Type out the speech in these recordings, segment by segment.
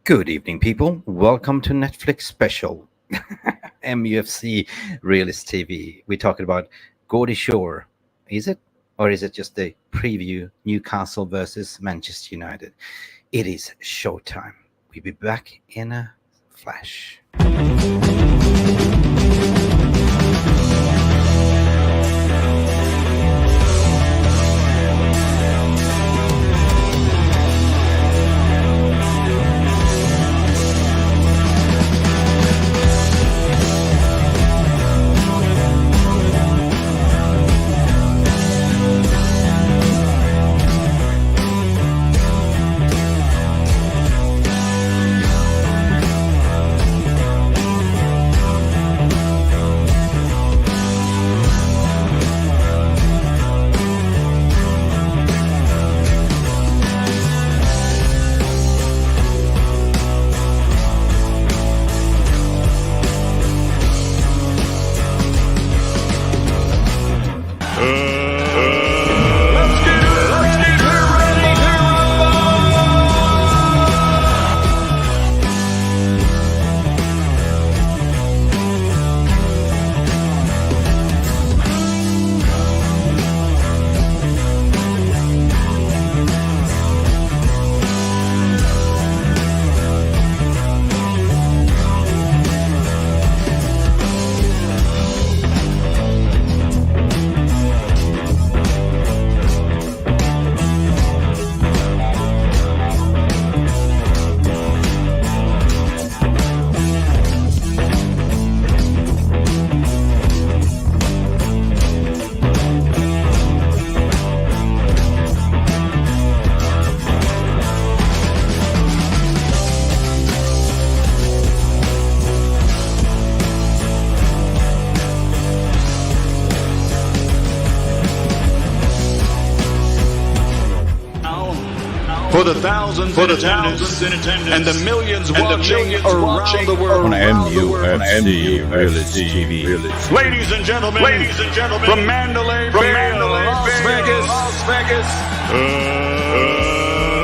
Good evening, people. Welcome to Netflix special MUFC Realist TV. We're talking about Geordie Shore. Is it? Or is it just the preview Newcastle versus Manchester United? It is showtime. We'll be back in a flash. For the thousands in attendance and the millions watching around the world. On MUFC Realist TV. Ladies and gentlemen, from Mandalay Bay, Las Vegas,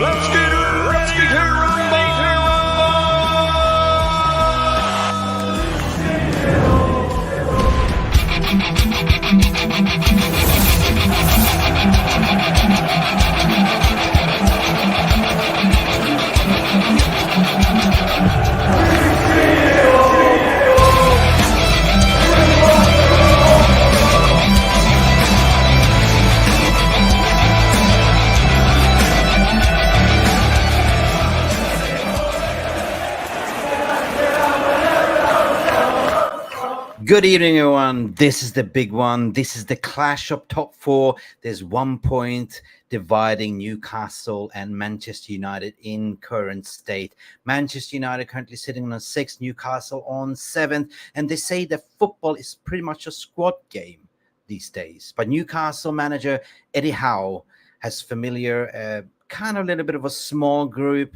let's get ready to rumble. Good evening, everyone. This is the big one. This is the clash of top four. There's 1 point dividing Newcastle and Manchester United in current state. Manchester United currently sitting on sixth, Newcastle on seventh, and they say that football is pretty much a squad game these days. But Newcastle manager Eddie Howe has familiar, kind of a little bit of a small group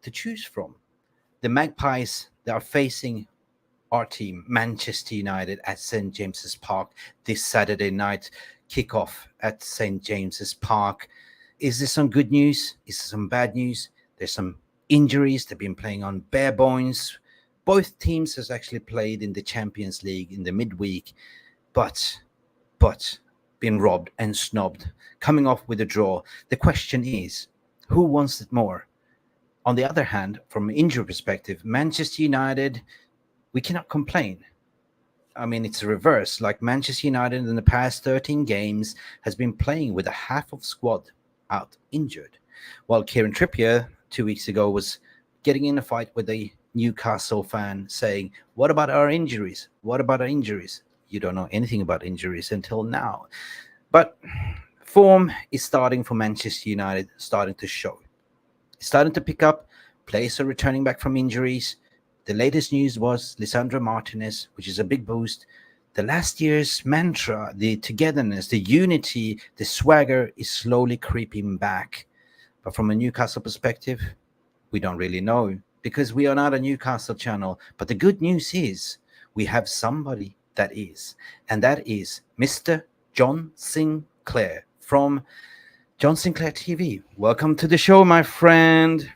to choose from. The Magpies, they are facing our team, Manchester United, at St. James's Park this Saturday night. Kickoff at St. James's Park. Is this some good news? Is this some bad news? There's some injuries. They've been playing on bare bones. Both teams has actually played in the Champions League in the midweek, but been robbed and snubbed, coming off with a draw. The question is, who wants it more? On the other hand, from an injury perspective, Manchester United, we cannot complain. I mean, it's a reverse. Like Manchester United in the past 13 games has been playing with a half of squad out injured. While Kieran Trippier 2 weeks ago was getting in a fight with a Newcastle fan saying, what about our injuries? What about our injuries? You don't know anything about injuries until now. But form is starting for Manchester United, starting to show. It's starting to pick up. Players are returning back from injuries. The latest news was Lisandro Martinez, which is a big boost. The last year's mantra, the togetherness, the unity, the swagger is slowly creeping back. But from a Newcastle perspective, we don't really know because we are not a Newcastle channel. But the good news is we have somebody that is, and that is Mr. John Sinclair from John Sinclair TV. Welcome to the show, my friend.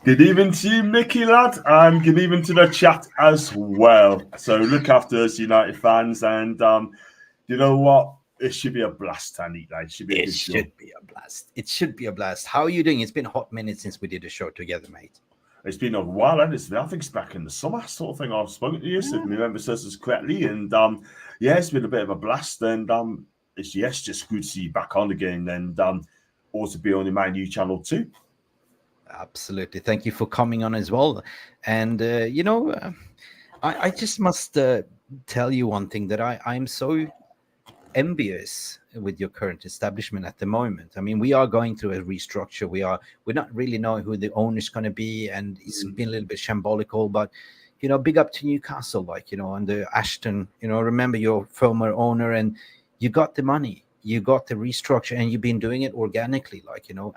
Good evening to you, Mickey lad, and good evening to the chat as well. So look after us, United fans, and you know what? It should be a blast, Tanny. It should be a good show. It should be a blast. It should be a blast. How are you doing? It's been a hot minute since we did a show together, mate. It's been a while, and I think it's back in the summer sort of thing. I've spoken to you, so if my memory serves us correctly, and yeah, it's been a bit of a blast, and it's just good to see you back on again, and also be on my new channel too. Absolutely. Thank you for coming on as well. And, I just must tell you one thing, that I'm so envious with your current establishment at the moment. I mean, we are going through a restructure. We're not really knowing who the owner is going to be, and it's been a little bit shambolical, but, big up to Newcastle, and the Ashton, remember your former owner, and you got the money, you got the restructure, and you've been doing it organically,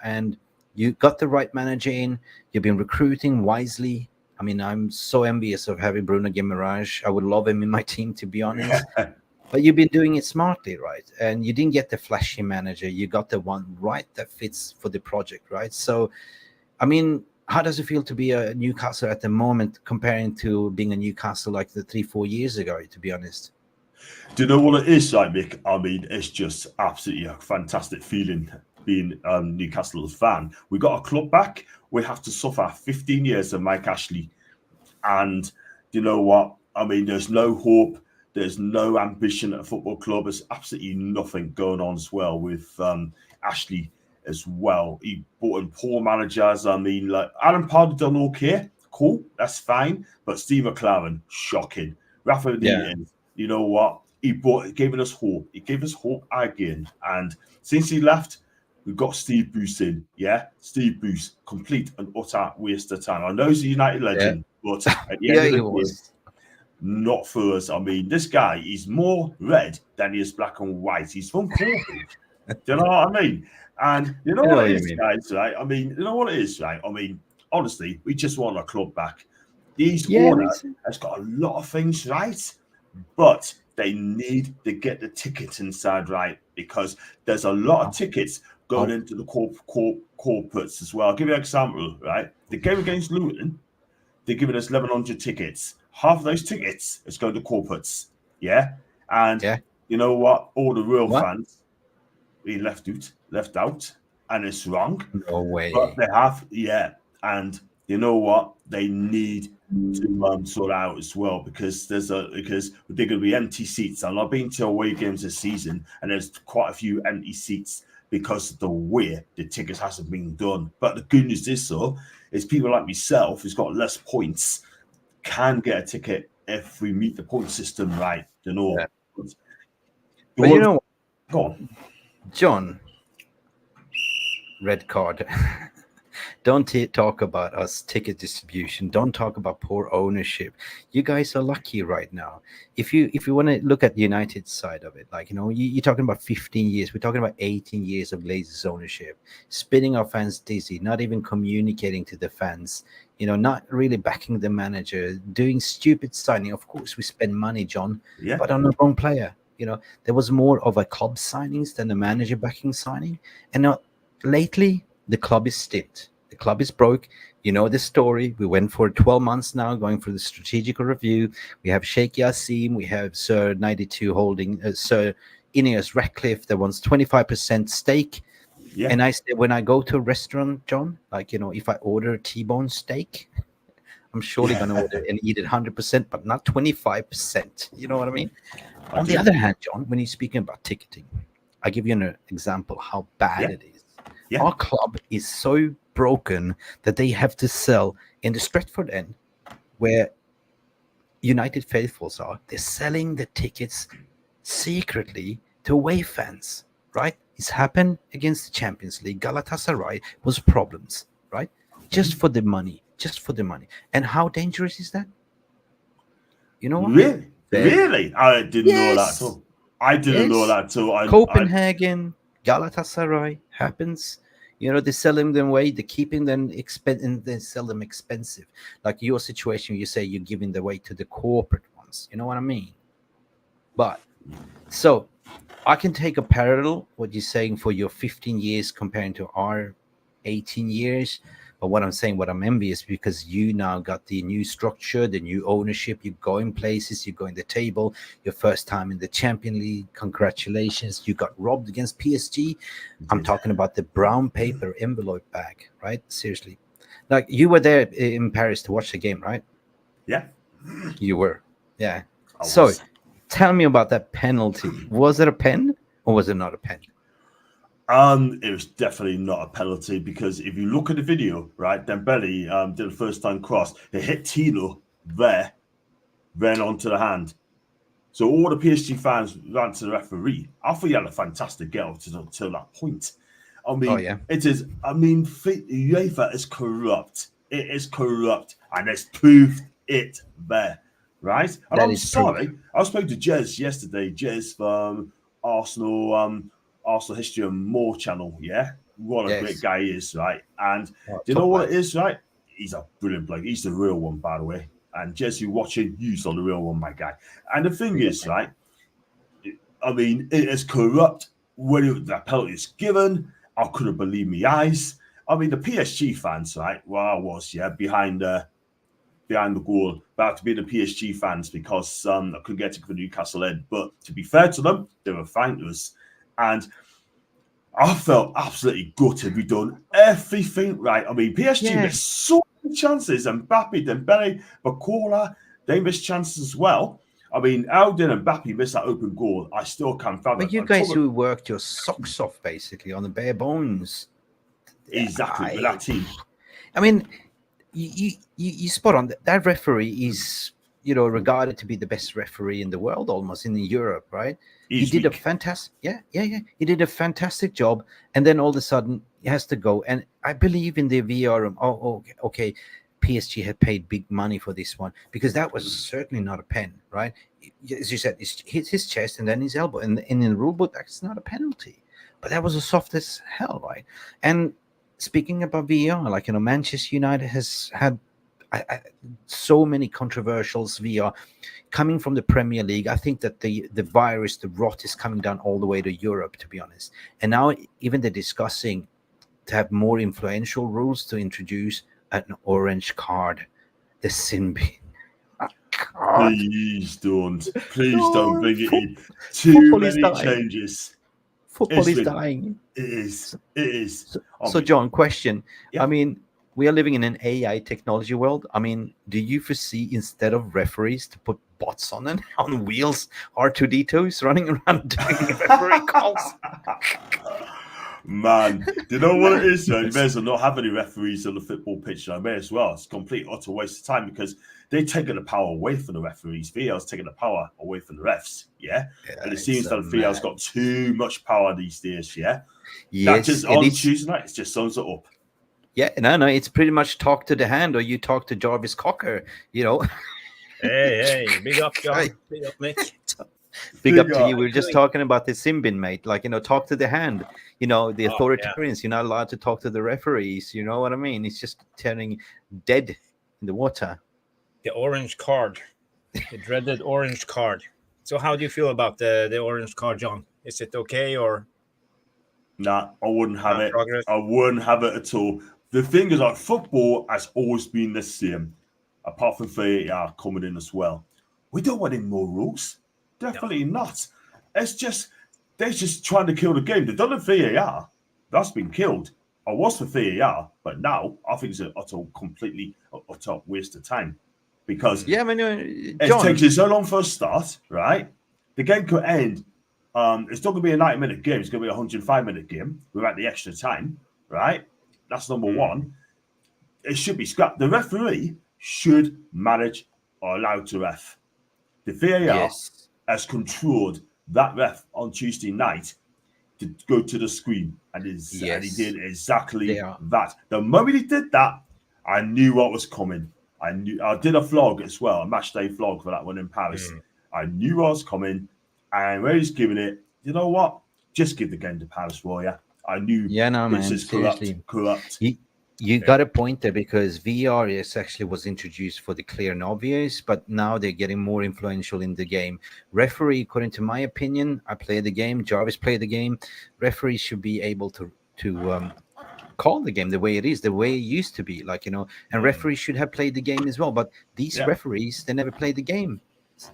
and you got the right manager in. You've been recruiting wisely. I mean, I'm so envious of having Bruno Guimaraes. I would love him in my team, to be honest. But you've been doing it smartly, right? And you didn't get the flashy manager. You got the one right that fits for the project, right? So, I mean, how does it feel to be a Newcastle at the moment comparing to being a Newcastle like the 3-4 years ago, to be honest? Do you know what it is, like, Mick? I mean, it's just absolutely a fantastic feeling being Newcastle's fan. We got a club back. We have to suffer 15 years of Mike Ashley. And you know what? I mean, there's no hope. There's no ambition at a football club. There's absolutely nothing going on as well with Ashley as well. He brought in poor managers. I mean, like, Alan Pardew done okay. Cool. That's fine. But Steve McLaren, shocking. Rafa Benitez, you know what? He gave us hope. He gave us hope again. And since he left, we've got Steve Bruce in. Yeah, Steve Bruce, complete and utter waste of time. I know he's a United legend, but at the end of the day, not for us. I mean, this guy is more red than he is black and white. He's from Cornwall. Do you know what I mean? And you know what it is, guys, right? I mean, you know what it is, right? I mean, honestly, we just want our club back. These owners has got a lot of things right, but they need to get the tickets inside right, because there's a lot of tickets going into the corporates as well. I'll give you an example, right? The game against Luton, they're giving us 1,100 tickets. Half of those tickets is going to corporates, yeah? And you know what? All the real fans being left out, and it's wrong. No way. But they have, and you know what? They need to sort out as well, because they're going to be empty seats. And I've been to away games this season, and there's quite a few empty seats because of the way the tickets hasn't been done. But the good news is, is people like myself who's got less points can get a ticket if we meet the point system right. You know. Yeah. But you know what? Go on, John. Red card. Don't talk about us ticket distribution. Don't talk about poor ownership. You guys are lucky right now. If you want to look at the United side of it, you're talking about 15 years. We're talking about 18 years of lazy ownership, spinning our fans dizzy, not even communicating to the fans, not really backing the manager, doing stupid signing. Of course, we spend money, John, but on the wrong player. There was more of a club signings than the manager backing signing. And now lately, the club is stint. The club is broke. You know the story. We went for 12 months now, going through the strategical review. We have Sheikh Yassim. We have Sir 92 holding Sir Ineos Ratcliffe that wants 25% stake. Yeah. And I say, when I go to a restaurant, John, if I order a T-bone steak, I'm surely going to order and eat it 100%, but not 25%. You know what I mean? On the other hand, John, when you're speaking about ticketing, I give you an example how bad it is. Yeah. Our club is so broken that they have to sell in the Stretford end, where United faithfuls are. They're selling the tickets secretly to away fans, right? It's happened against the Champions League. Galatasaray was problems, right? Just for the money. And how dangerous is that? You know what? Really? I didn't know that at all. I didn't know that at all. Copenhagen, Galatasaray happens. They're selling them away, they're keeping them and they sell them expensive. Like your situation, you say you're giving the way to the corporate ones. You know what I mean? But so I can take a parallel, what you're saying for your 15 years comparing to our 18 years. But what I'm saying, what I'm envious, because you now got the new structure, the new ownership. You go in places, you go in the table. Your first time in the Champion League. Congratulations! You got robbed against PSG. I'm talking about the brown paper envelope bag, right? Seriously, like you were there in Paris to watch the game, right? Yeah, You were, yeah. I So, was. tell me about that penalty. Was it a pen or was it not a pen? It was definitely not a penalty, because if you look at the video, right, Dembele did a first time cross. It hit Tilo there, then onto the hand. So all the PSG fans ran to the referee. I thought he had a fantastic get up to that point. I mean, it is. I mean, UEFA is corrupt. It is corrupt, and it's proved it there, right? And I'm sorry. I spoke to Jez yesterday. Jez from Arsenal History and More channel. Yeah, what a great guy he is, right? And do you know what it is, right? He's a brilliant bloke. He's the real one, by the way. And Jez, you watching, you saw the real one, my guy. And the thing is, right? I mean, it is corrupt. When that penalty is given, I couldn't believe my eyes. I mean, the PSG fans, right? Well, I was, behind the goal, about to be the PSG fans, because I couldn't get to the Newcastle end. But to be fair to them, they were fine to us. And I felt absolutely gutted. We've done everything right. I mean, PSG missed so many chances. And Mbappe, Dembele, Bakola, they missed chances as well. I mean, how did Mbappe miss that open goal? I still can't fathom. But you guys who worked your socks off, basically, on the bare bones. Exactly, with that team. I mean, you spot on. That referee is, regarded to be the best referee in the world, almost in Europe, right? He did a fantastic, he did a fantastic job, and then all of a sudden he has to go. And I believe in the VR room. Okay, PSG had paid big money for this one, because that was certainly not a pen, right? As you said, it hit his chest and then his elbow, and in the rule book that's not a penalty, but that was as soft as hell, right? And speaking about VR, like, Manchester United has had so many controversials VR coming from the Premier League. I think that the virus, the rot, is coming down all the way to Europe, to be honest. And now even they're discussing to have more influential rules to introduce an orange card, the sin bin. Please don't bring it in. Too many changes. Football is dying. It is. So John, question. I mean, we are living in an AI technology world. I mean, do you foresee, instead of referees, to put bots on wheels, R2D2s running around doing referee calls? Man, do you know what it is? You may as well not have any referees on the football pitch. I may as well. It's a complete utter waste of time, because they're taking the power away from the referees. VR's taking the power away from the refs. And it seems that VR's got too much power these days. That just on Tuesday night, it just sums it up. No, it's pretty much talk to the hand, or you talk to Jarvis Cocker, Hey, big up, John. Big up, Mick. Big up to you. We were just talking about the sin bin, mate. Like, talk to the hand. The authoritarians, you're not allowed to talk to the referees. You know what I mean? It's just turning dead in the water. The orange card. The dreaded orange card. So how do you feel about the orange card, John? Is it okay, or? Nah, I wouldn't have it. Progress? I wouldn't have it at all. The thing is, like, football has always been the same, apart from VAR coming in as well. We don't want any more rules. Definitely not. It's just, they're just trying to kill the game. They've done a VAR. That's been killed. I was for VAR, but now I think it's an utter waste of time. Because it's taking so long for a start, right? The game could end. It's not going to be a 90-minute game. It's going to be a 105-minute game without the extra time, right? That's number one. It should be scrapped. The referee should manage or allow to ref. The VAR has controlled that ref on Tuesday night to go to the screen, and he did exactly that. The moment he did that, I knew what was coming. I did a vlog as well, a Matchday vlog for that one in Paris. I knew what was coming, and where he's giving it, you know what? Just give the game to Paris Warrior. I knew this is corrupt. You got a point there, because VR actually was introduced for the clear and obvious, but now they're getting more influential in the game. Referee, according to my opinion, I play the game. Jarvis played the game. Referees should be able to call the game the way it is, the way it used to be, like, and referees should have played the game as well. But these referees, they never played the game.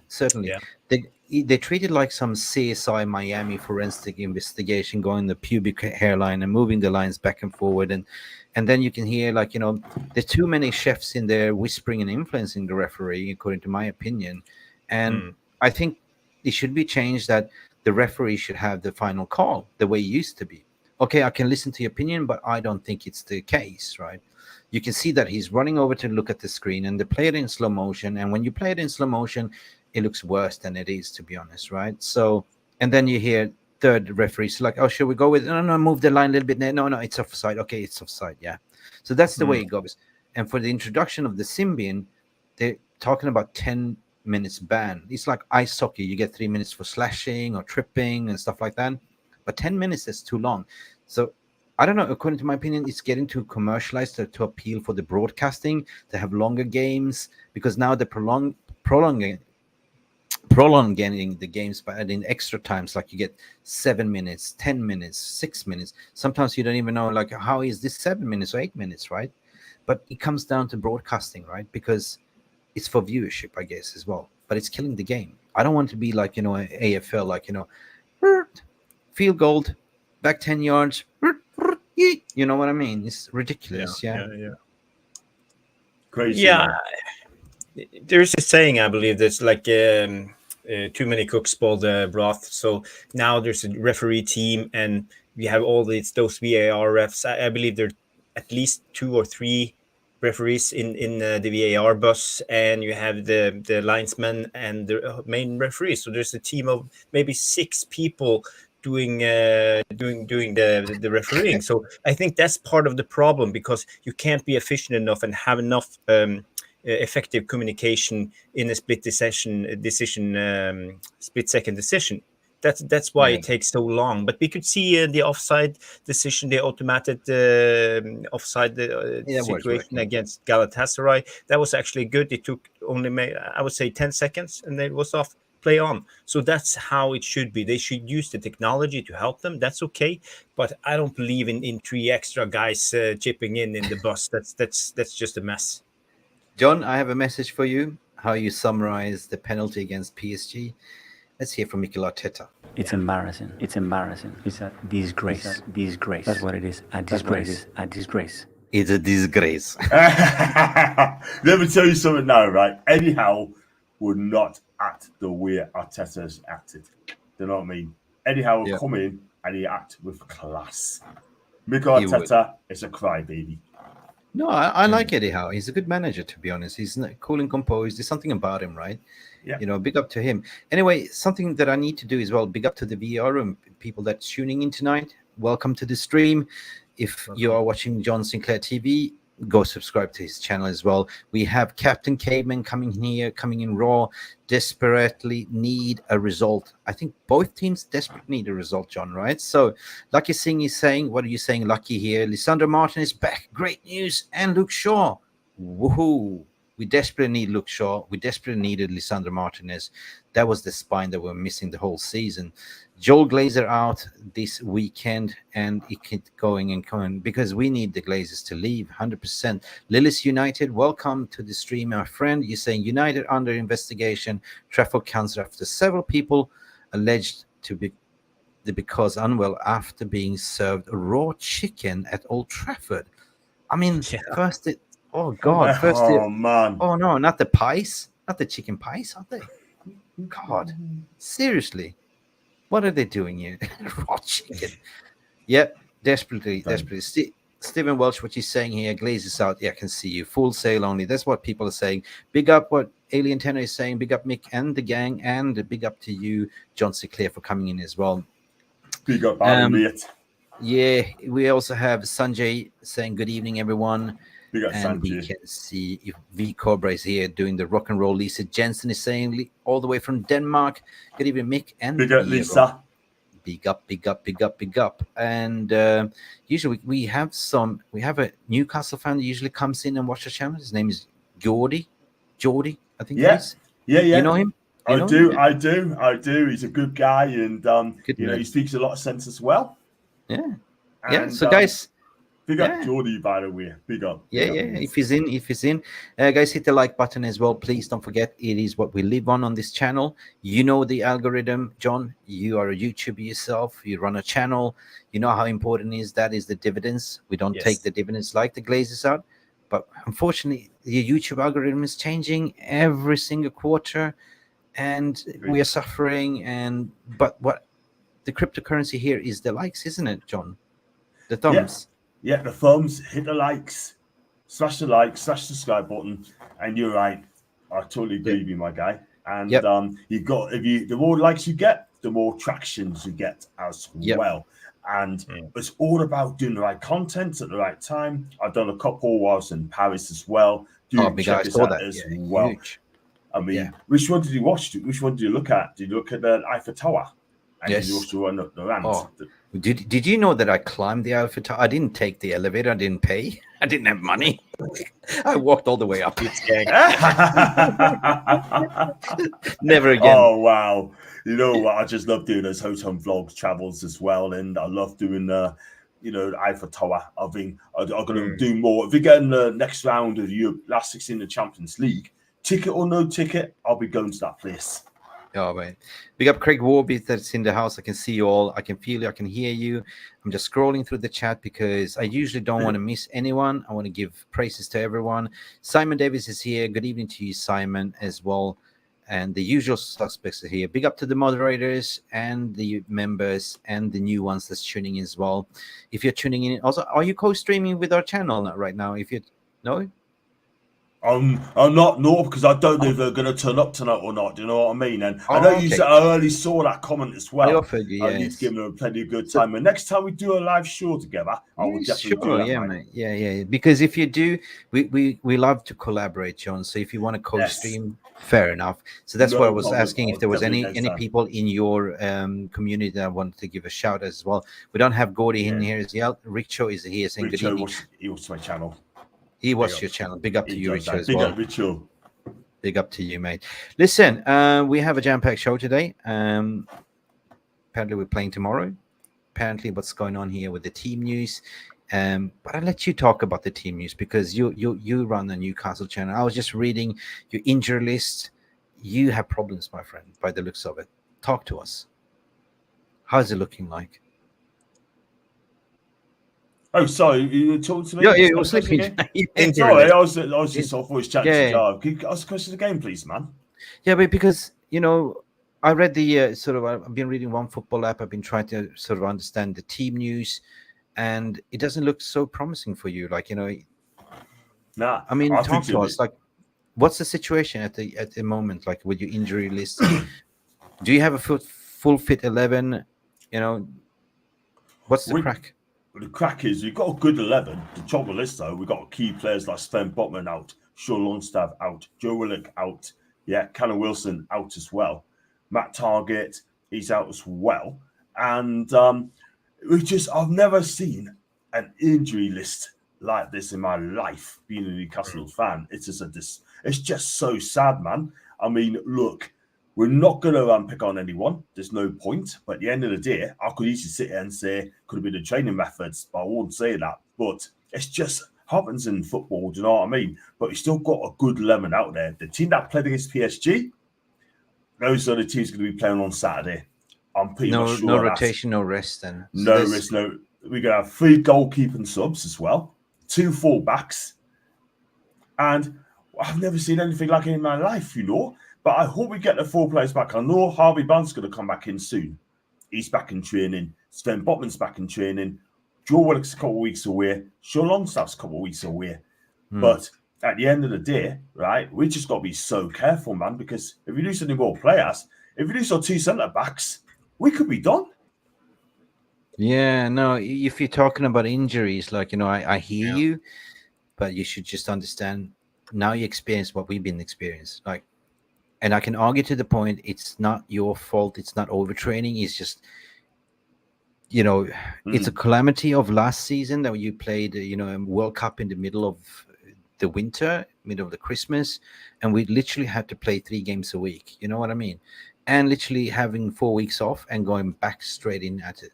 Certainly, they treat it like some CSI Miami forensic investigation, going the pubic hairline and moving the lines back and forward, and then you can hear, like, there's too many chefs in there whispering and influencing the referee, according to my opinion. And I think it should be changed that the referee should have the final call the way it used to be. Okay, I can listen to your opinion, but I don't think it's the case, right? You can see that he's running over to look at the screen, and they play it in slow motion. And when you play it in slow motion, it looks worse than it is, to be honest, right? So, and then you hear third referees like, oh, should we go with, no, move the line a little bit. No, it's offside. Okay, it's offside. Yeah. So that's the way it goes. And for the introduction of the Symbian, they're talking about 10 minutes ban. It's like ice hockey. You get 3 minutes for slashing or tripping and stuff like that. But 10 minutes is too long. So I don't know. According to my opinion, it's getting too commercialized to appeal for the broadcasting, to have longer games, because now they're prolonging the games by adding extra times. Like you get 7 minutes, 10 minutes, 6 minutes. Sometimes you don't even know, like, how is this 7 minutes or 8 minutes, right? But it comes down to broadcasting, right? Because it's for viewership, I guess, as well. But it's killing the game. I don't want to be like, AFL, like, field goal, back 10 yards. You know what I mean? It's ridiculous. Yeah. Crazy. Yeah. There's a saying, I believe, that's like too many cooks spoil the broth. So now there's a referee team, and we have all those VAR refs. I believe there are at least 2 or 3 referees in the VAR bus, and you have the linesmen and the main referee. So there's a team of maybe 6 people doing the refereeing. So I think that's part of the problem, because you can't be efficient enough and have enough effective communication in a split second decision. That's why it takes so long. But we could see the offside decision, the automated offside situation against Galatasaray. That was actually good. It took only, I would say, 10 seconds, and it was off. Play on. So that's how it should be. They should use the technology to help them. That's okay. But I don't believe in 3 extra guys chipping in the bus. That's just a mess. John, I have a message for you. How you summarize the penalty against PSG? Let's hear from Mikel Arteta. It's embarrassing. It's embarrassing. It's a disgrace. Disgrace. That's what it is. A disgrace. A disgrace. It's a disgrace. Let me tell you something now, right? Eddie Howe would not act the way Arteta's acted. You know what I mean? Eddie Howe will come in and he act with class. Mikel Arteta is a crybaby. No, I like Eddie Howe. He's a good manager, to be honest. He's cool and composed. There's something about him, right? Yeah. Big up to him. Anyway, something that I need to do as well, big up to the VR room, people that's tuning in tonight. Welcome to the stream. If you are watching John Sinclair TV, go subscribe to his channel as well. We have Captain Caveman coming in raw, desperately need a result. I think both teams desperately need a result, John, right? So Lucky Singh is saying, what are you saying, Lucky, here? Lisandro Martin is back. Great news. And Luke Shaw. Woohoo. We desperately need Luke Shaw. We desperately needed Lisandro Martinez. That was the spine that we're missing the whole season. Joel Glazer out this weekend, and it keeps going and going because we need the Glazers to leave 100%. Lillis United, welcome to the stream, my friend. You're saying United under investigation. Trafford Council after several people alleged to be because unwell after being served raw chicken at Old Trafford. I mean, first it. Oh God! First, man! Oh no, not the pies, not the chicken pies, are they? God, seriously, what are they doing here? Raw chicken. Yep, desperately. Stephen Welsh, what he's saying here, Glazes out. Yeah, I can see you. Full sail only. That's what people are saying. Big up what Alien Tenor is saying. Big up Mick and the gang, and big up to you, John Sinclair, for coming in as well. Big up, mate. Yeah, we also have Sanjay saying good evening, everyone. And we can see if V Cobra is here doing the rock and roll. Lisa Jensen is saying all the way from Denmark. Good evening, Mick and big up, Lisa. Big up. And usually we have a Newcastle fan that usually comes in and watches the channel. His name is Geordie, I think. Yes. Yeah. You know him? I do. He's a good guy, and he speaks a lot of sense as well. Yeah. And, so guys. Big up Jordy, by the way. Big up. Yeah. If he's in, guys, hit the like button as well. Please don't forget, it is what we live on this channel. You know the algorithm, John. You are a YouTuber yourself. You run a channel. You know how important is the dividends. We don't take the dividends like the Glazers out, but unfortunately, the YouTube algorithm is changing every single quarter, and we are suffering. But what the cryptocurrency here is the likes, isn't it, John? The thumbs. Yeah, the thumbs, hit the likes, smash the like, smash the subscribe button, and you're right. I totally agree with you, my guy. And you've got the more likes you get, the more tractions you get as well. And it's all about doing the right content at the right time. I've done a couple while I was in Paris as well. Check us out as well. Huge. I mean, which one did you watch? Which one did you look at? Did you look at the Eiffel Tower? And did you also run up the ramp? Did you know that I climbed the Eiffel Tower? I didn't take the elevator. I didn't pay. I didn't have money. I walked all the way up. Never again. Oh, wow. You know what? I just love doing those hotel vlogs, travels as well. And I love doing, the Eiffel Tower. I think I'm going to do more. If we get in the next round of the last 16 in the Champions League, ticket or no ticket, I'll be going to that place. Oh, man. Big up Craig Warby that's in the house. I can see you all. I can feel you. I can hear you. I'm just scrolling through the chat because I usually don't want to miss anyone. I want to give praises to everyone. Simon Davis is here. Good evening to you, Simon, as well. And the usual suspects are here. Big up to the moderators and the members and the new ones that's tuning in as well. If you're tuning in, also, are you co-streaming with our channel right now? If you know, I'm not, because I don't know if they're going to turn up tonight or not. Do you know what I mean? And I know you said I already saw that comment as well. I offered you, I need to give them plenty of good time. And next time we do a live show together, I will definitely do that, mate. Yeah. Because if you do, we love to collaborate, John. So if you want to co-stream, fair enough. So that's what I was asking, if there was any people in your community that I wanted to give a shout as well. We don't have Gordy in here as well. Richo is here saying good evening. He watched my channel. He watched your channel. Big up to you, Richo, as well. Big up, Richo. Big up to you, mate. Listen, we have a jam-packed show today. Apparently, we're playing tomorrow. Apparently, what's going on here with the team news. But I'll let you talk about the team news because you run the Newcastle channel. I was just reading your injury list. You have problems, my friend, by the looks of it. Talk to us. How's it looking like? Oh, sorry, you were talking to me? Yeah, it was sleeping. Sorry, I was just off voice chatting to Jarvis. Can you ask a question again, please, man? Yeah, but because, I read the I've been reading one football app. I've been trying to sort of understand the team news, and it doesn't look so promising for you. Nah. I mean, talk to us. Like, what's the situation at the moment? Like with your injury list, do you have a full fit 11? What's the crack? The crack is we've got a good 11. The trouble is, though, we've got key players like Sven Botman out, Sean Longstaff out, Joe Willock out, Callum Wilson out as well. Matt Target, he's out as well. And I've never seen an injury list like this in my life, being a Newcastle fan. It's just so sad, man. I mean, look, we're not going to pick on anyone. There's no point. But at the end of the day, I could easily sit here and say could have been the training methods, but I won't say that. But it's just happens in football. Do you know what I mean? But we still got a good 11 out there. The team that played against PSG, those are the teams going to be playing on Saturday. I'm pretty much sure. No rotation, no rest then. So no rest, no. We're going to have 3 goalkeeping subs as well, 2 full-backs. And I've never seen anything like it in my life, But I hope we get the 4 players back. I know Harvey Barnes is going to come back in soon. He's back in training. Sven Botman's back in training. Joe Willock's a couple of weeks away. Sean Longstaff's a couple of weeks away. But at the end of the day, right, we just got to be so careful, man, because if we lose any more players, if we lose our 2 centre-backs, we could be done. Yeah, no, if you're talking about injuries, I hear you, but you should just understand now you experience what we've been experiencing. And I can argue to the point it's not your fault. It's not overtraining. It's just, it's a calamity of last season that you played, a World Cup in the middle of the winter, middle of the Christmas, and we literally had to play 3 games a week. You know what I mean? And literally having 4 weeks off and going back straight in at it.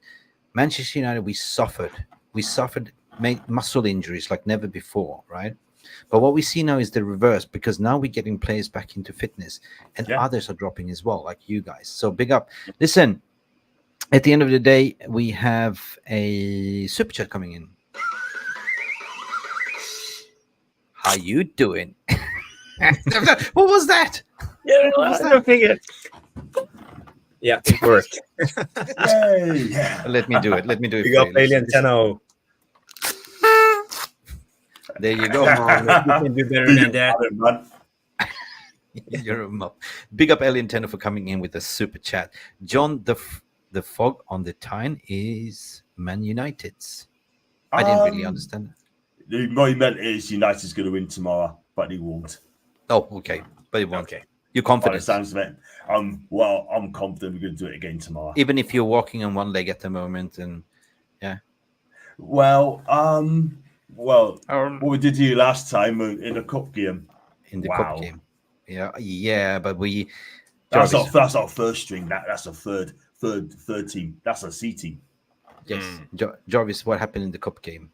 Manchester United, we suffered. We suffered muscle injuries like never before, right? But what we see now is the reverse, because now we're getting players back into fitness, and others are dropping as well, like you guys. So big up. Listen, at the end of the day, we have a super chat coming in. How you doing? What was that? Yeah, I figured. Yeah, it worked. Yay! Let me do it. Let me do it. You got Alien Tenno. There you go. Come on, you can do better than that. You're a mup. Big up Alien Tenno for coming in with a super chat. John, the fog on the Tyne is Man United's. I didn't really understand. What he meant is United's going to win tomorrow, but he won't. Oh, okay. But it won't. Okay. You're By the confident. sounds of it. I'm confident we're going to do it again tomorrow. Even if you're walking on one leg at the moment, and what we did to you last time in a cup game. in the cup game. Yeah, but we. That's Jarvis, our first string. That's a third team. That's a C team. yes. Jarvis, what happened in the cup game?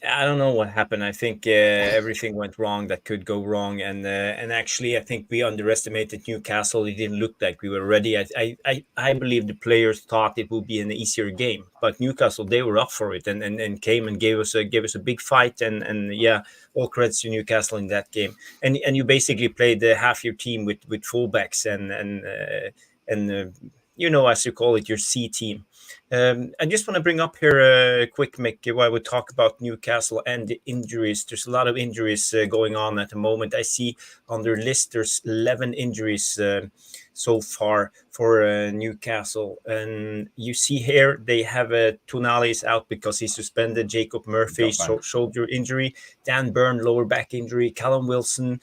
I don't know what happened. I think everything went wrong that could go wrong, and actually, I think we underestimated Newcastle. It didn't look like we were ready. I believe the players thought it would be an easier game, but Newcastle, they were up for it and came and gave us a big fight, and yeah, all credits to Newcastle in that game. And you basically played half your team with fullbacks and you know, as you call it, your C team. I just want to bring up here quick, Mick, while we talk about Newcastle and the injuries. There's a lot of injuries going on at the moment. I see on their list there's 11 injuries so far for Newcastle. And you see here they have Tonali is out because he's suspended. Jacob Murphy, shoulder injury. Dan Burn, lower back injury. Callum Wilson,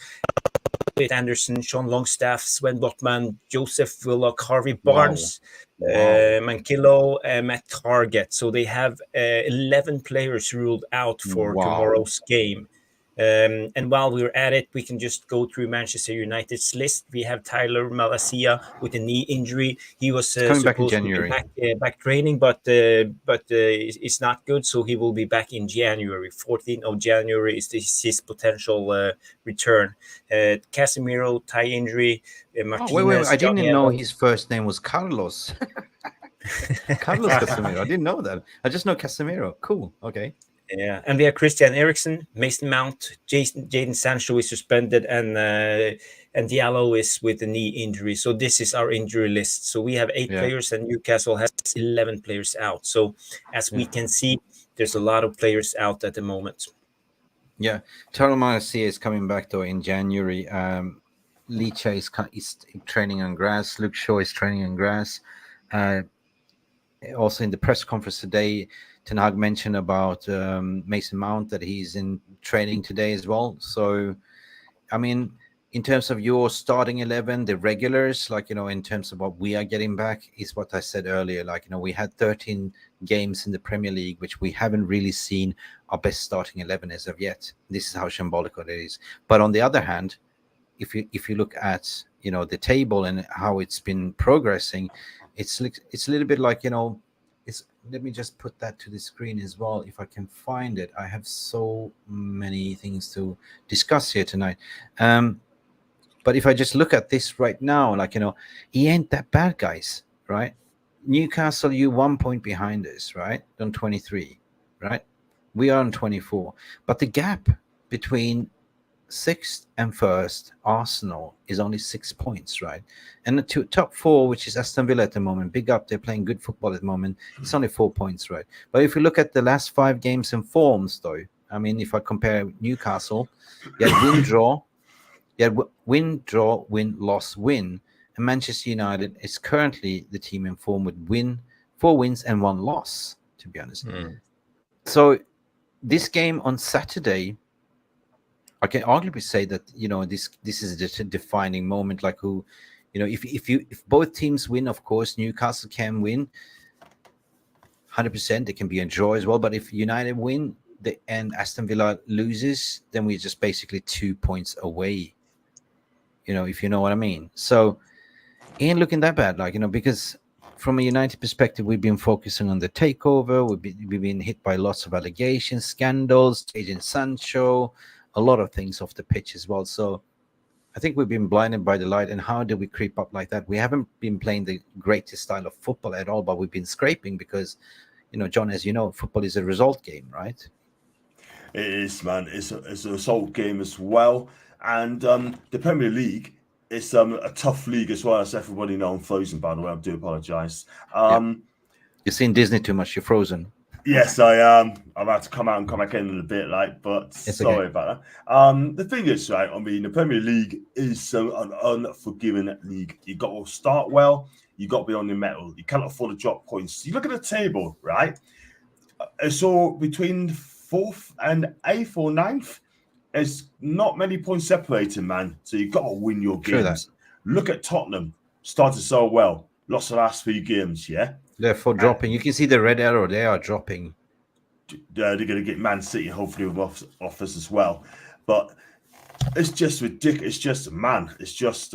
Anderson, Sean Longstaff, Sven Botman, Joseph Willock, Harvey Barnes, Mankillo, Matt Target. So they have 11 players ruled out for tomorrow's game. And while we're at it, we can just go through Manchester United's list. We have Tyler Malacia with a knee injury. He was coming supposed back in January. to be back training, but it's not good. So he will be back in January. 14th of January is his potential return. Casemiro, thigh injury. Wait. I didn't even know his first name was Carlos. Carlos Casemiro. I didn't know that. I just know Casemiro. Cool. Okay. Yeah, and we have Christian Eriksen, Mason Mount, Jadon Sancho is suspended, and Diallo is with a knee injury. So this is our injury list. So we have 8 players, and Newcastle has 11 players out. So as we can see, there's a lot of players out at the moment. Yeah, Tyler Malacia is coming back though in January. Leage is training on grass. Luke Shaw is training on grass. Also in the press conference today, Ten Hag mentioned about Mason Mount, that he's in training today as well. So, I mean, in terms of your starting 11, the regulars, like, you know, in terms of what we are getting back, is what I said earlier. Like, you know, we had 13 games in the Premier League, which we haven't really seen our best starting 11 as of yet. This is how shambolic it is. But on the other hand, if you look at, you know, the table and how it's been progressing, it's a little bit like, you know, let me just put that to the screen as well, if I can find it. I have so many things to discuss here tonight. But if I just look at this right now, like, you know, he ain't that bad, guys, right? Newcastle, you 1 point behind us, right? On 23, right? We are on 24. But the gap between 6th and 1st, Arsenal, is only 6 points, right? And the top 4, which is Aston Villa at the moment, big up, they're playing good football at the moment, it's only 4 points, right? But if you look at the last 5 games in forms, though, I mean, if I compare Newcastle, you had win, draw, win, loss, win. And Manchester United is currently the team in form with 4 wins and 1 loss, to be honest. So this game on Saturday, I can arguably say that, you know, this is a defining moment. Like, who, you know, if both teams win, of course, Newcastle can win 100%. They can be a draw as well. But if United win and Aston Villa loses, then we're just basically 2 points away. You know, if you know what I mean. So it ain't looking that bad, like, you know, because from a United perspective, we've been focusing on the takeover. We've been hit by lots of allegations, scandals, Jadon Sancho, a lot of things off the pitch as well. So I think we've been blinded by the light. And how did we creep up like that? We haven't been playing the greatest style of football at all, but we've been scraping because, John, as you know, football is a result game, right? It is, man. It's a result game as well. And the Premier League, it's a tough league as well. As everybody know, I'm frozen, by the way. I do apologise. You've seen Disney too much. You're frozen. Yes, I am. I'm about to come out and come back in a bit, but it's sorry okay. about that. The thing is, right, I mean, the Premier League is an unforgiving league. You got to start well. You got to be on your mettle. You cannot afford to drop points. You look at the table, right? So between 4th and 8th or 9th, there's not many points separating, man. So you got to win your games. Look at Tottenham. Started so well. Lost the last 3 games, yeah? Therefore, dropping. You can see the red arrow. They are dropping. They're going to get Man City, hopefully, with offers as well. But it's just ridiculous. It's just, man, it's just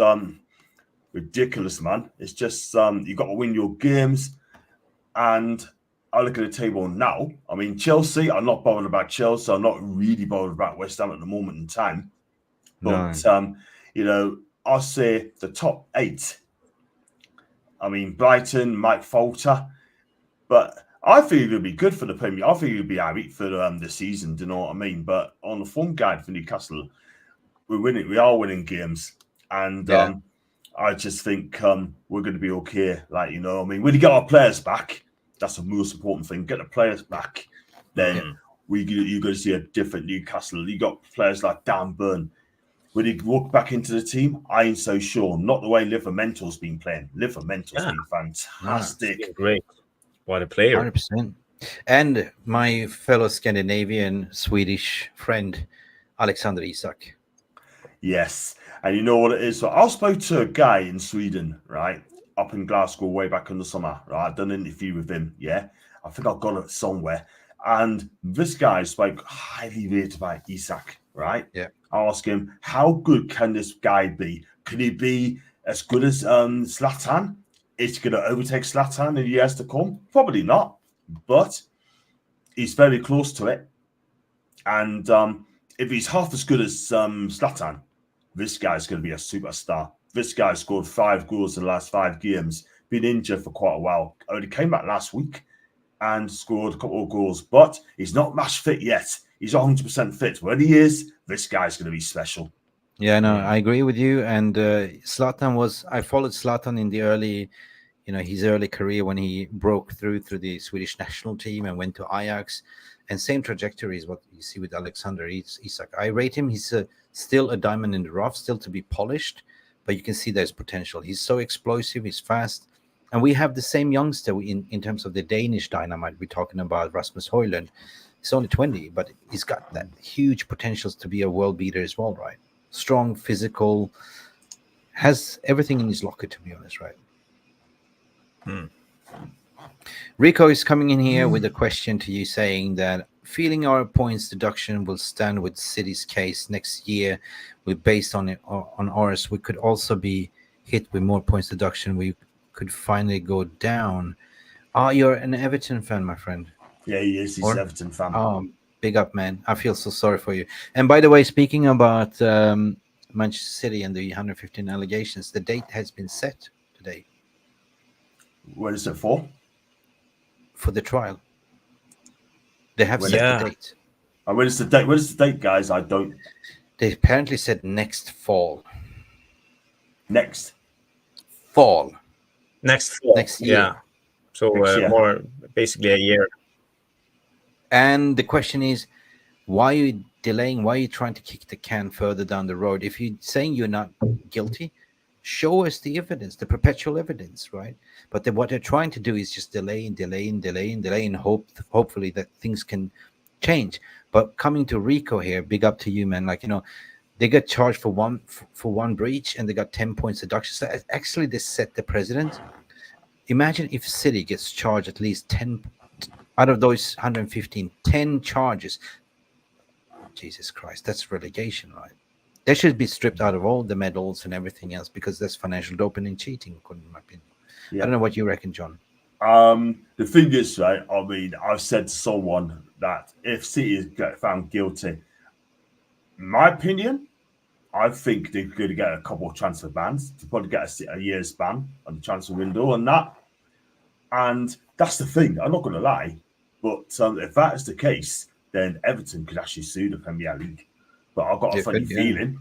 ridiculous, man. It's just, you got to win your games. And I look at the table now. I mean, Chelsea, I'm not bothered about Chelsea. I'm not really bothered about West Ham at the moment in time. But, I'll say the top 8. I mean, Brighton might falter. But I think it'll be good for the Premier. I think it'll be alright for the season, do you know what I mean? But on the form guide for Newcastle, we're winning. We are winning games. And I just think we're going to be okay. Like, I mean, when you get our players back, that's the most important thing. Get the players back, then you're going to see a different Newcastle. You got players like Dan Burn. When he walked back into the team, I ain't so sure. Not the way Livermental's been playing. Livermental's been fantastic. Great. What a player. 100%. And my fellow Scandinavian Swedish friend, Alexander Isak. Yes. And you know what it is? So I spoke to a guy in Sweden, right? Up in Glasgow way back in the summer, right? I've done an interview with him, yeah? I think I've got it somewhere. And this guy spoke highly rated about Isak, right? Yeah. I asked him, how good can this guy be? Can he be as good as Zlatan? Is he going to overtake Zlatan in the years to come? Probably not, but he's very close to it. And if he's half as good as Zlatan, this guy's going to be a superstar. This guy scored 5 goals in the last 5 games, been injured for quite a while. Only came back last week and scored a couple of goals, but he's not match fit yet. He's 100% fit. When he is, this guy's going to be special. Yeah, no, I agree with you. And Zlatan I followed Zlatan in the early, his early career when he broke through the Swedish national team and went to Ajax. And same trajectory is what you see with Alexander Isak. I rate him. He's still a diamond in the rough, still to be polished, but you can see there's potential. He's so explosive. He's fast. And we have the same youngster in terms of the Danish dynamite. We're talking about Rasmus Højlund. He's only 20, but he's got that huge potentials to be a world beater as well, right? Strong, physical, has everything in his locker, to be honest, right? Rico is coming in here with a question to you saying that feeling our points deduction will stand with City's case next year. We're based on ours. We could also be hit with more points deduction. We could finally go down. You're an Everton fan, my friend. Yeah, he is. He's an Everton fan. Oh, big up, man. I feel so sorry for you. And by the way, speaking about Manchester City and the 115 allegations, the date has been set today. When is it for? For the trial. They have set the date. And when is the date? When is the date, guys? I don't. They apparently said next fall. Next fall. Next year. Yeah. So more basically a year. And the question is, why are you delaying? Why are you trying to kick the can further down the road? If you're saying you're not guilty, show us the evidence, the perpetual evidence, right? But what they're trying to do is just delay and hopefully that things can change. But coming to Rico here, big up to you, man. They got charged for one breach and they got 10 points deduction. So actually, they set the precedent. Imagine if City gets charged at least 10 out of those 115, 10 charges. Jesus Christ, that's relegation, right? They should be stripped out of all the medals and everything else because that's financial doping and cheating, in my opinion. I don't know what you reckon, John. The thing is, right, I mean, I've said to someone that if City get found guilty, in my opinion, I think they're going to get a couple of transfer bans. To probably get a year's ban on the transfer window and that. And that's the thing. I'm not going to lie. But if that is the case, then Everton could actually sue the Premier League. But I've got a funny feeling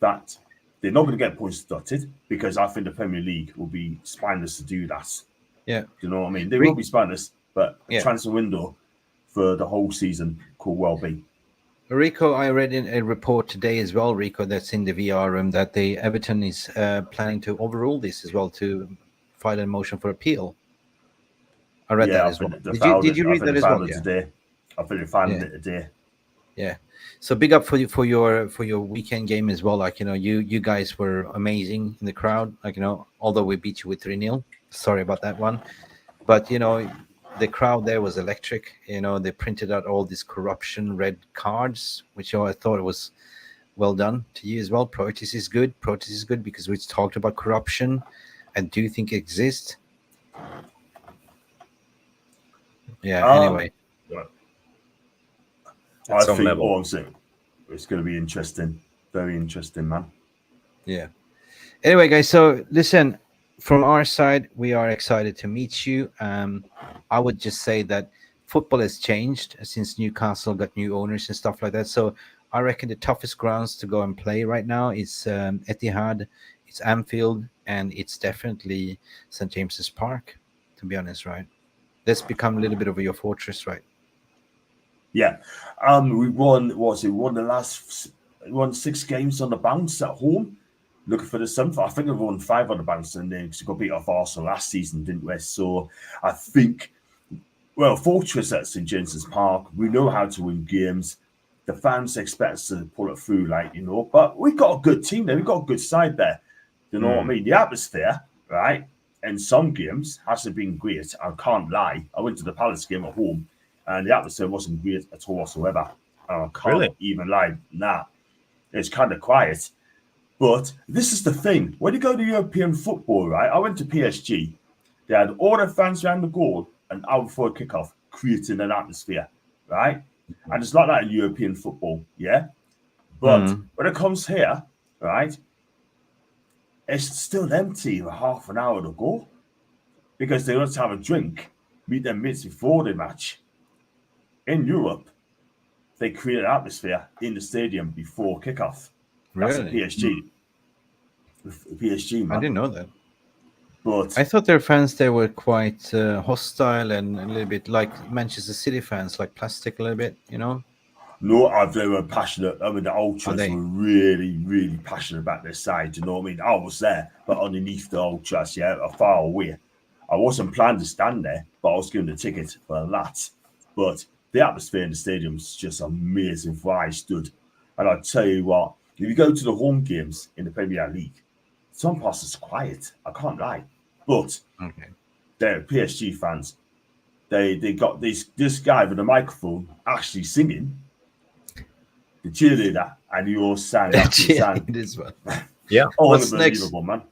that they're not going to get points deducted because I think the Premier League will be spineless to do that. Yeah. Do you know what I mean? They will be spineless, but the transfer window for the whole season could well be. Rico, I read in a report today as well, Rico, that's in the VR room, that the Everton is planning to overrule this as well, to file a motion for appeal. I read that as well. Did you read that as well? Today. I think they filed it today. Yeah. So big up for your weekend game as well. Like, you guys were amazing in the crowd. Like, although we beat you with 3-0. Sorry about that one. But, the crowd there was electric. They printed out all these corruption red cards, which I thought it was well done to you as well. Protest is good. Protest is good because we talked about corruption. I do think it exists. Yeah, anyway. I think all I'm saying, it's going to be interesting. Very interesting, man. Yeah. Anyway, guys, so listen, from our side, we are excited to meet you. I would just say that football has changed since Newcastle got new owners and stuff like that. So I reckon the toughest grounds to go and play right now is Etihad, it's Anfield, and it's definitely St. James's Park, to be honest, right? That's become a little bit of your fortress, right? Yeah. We won the won 6 games on the bounce at home. Looking for the 7th. I think we won 5 on the bounce and then got beat off Arsenal last season, didn't we? So I think, fortress at St. James's Park, we know how to win games. The fans expect us to pull it through, but we've got a good team there. We've got a good side there. You know what I mean? The atmosphere, right, in some games hasn't been great. I can't lie. I went to the Palace game at home and the atmosphere wasn't great at all whatsoever. I can't even lie. Nah, it's kind of quiet. But this is the thing. When you go to European football, right, I went to PSG. They had all the fans around the goal an hour before kickoff, creating an atmosphere, right? And it's like that in European football, yeah? But when it comes here, right, it's still empty with half an hour to go because they want to have a drink, meet their mates before the match. In Europe, they create an atmosphere in the stadium before kickoff. That's a PSG. PSG, man. I didn't know that. But I thought their fans there were quite hostile and a little bit like Manchester City fans, like plastic a little bit, No, they were passionate. I mean, the ultras were really, really passionate about their side. You know what I mean? I was there, but underneath the ultras, far away. I wasn't planning to stand there, but I was given a ticket for that. But the atmosphere in the stadium is just amazing where I stood. And I tell you what, if you go to the home games in the Premier League, some parts is quiet. I can't lie. But they're PSG fans. They got this guy with a microphone actually singing, the cheerleader, and he all sang. This one. Yeah. Unbelievable, man.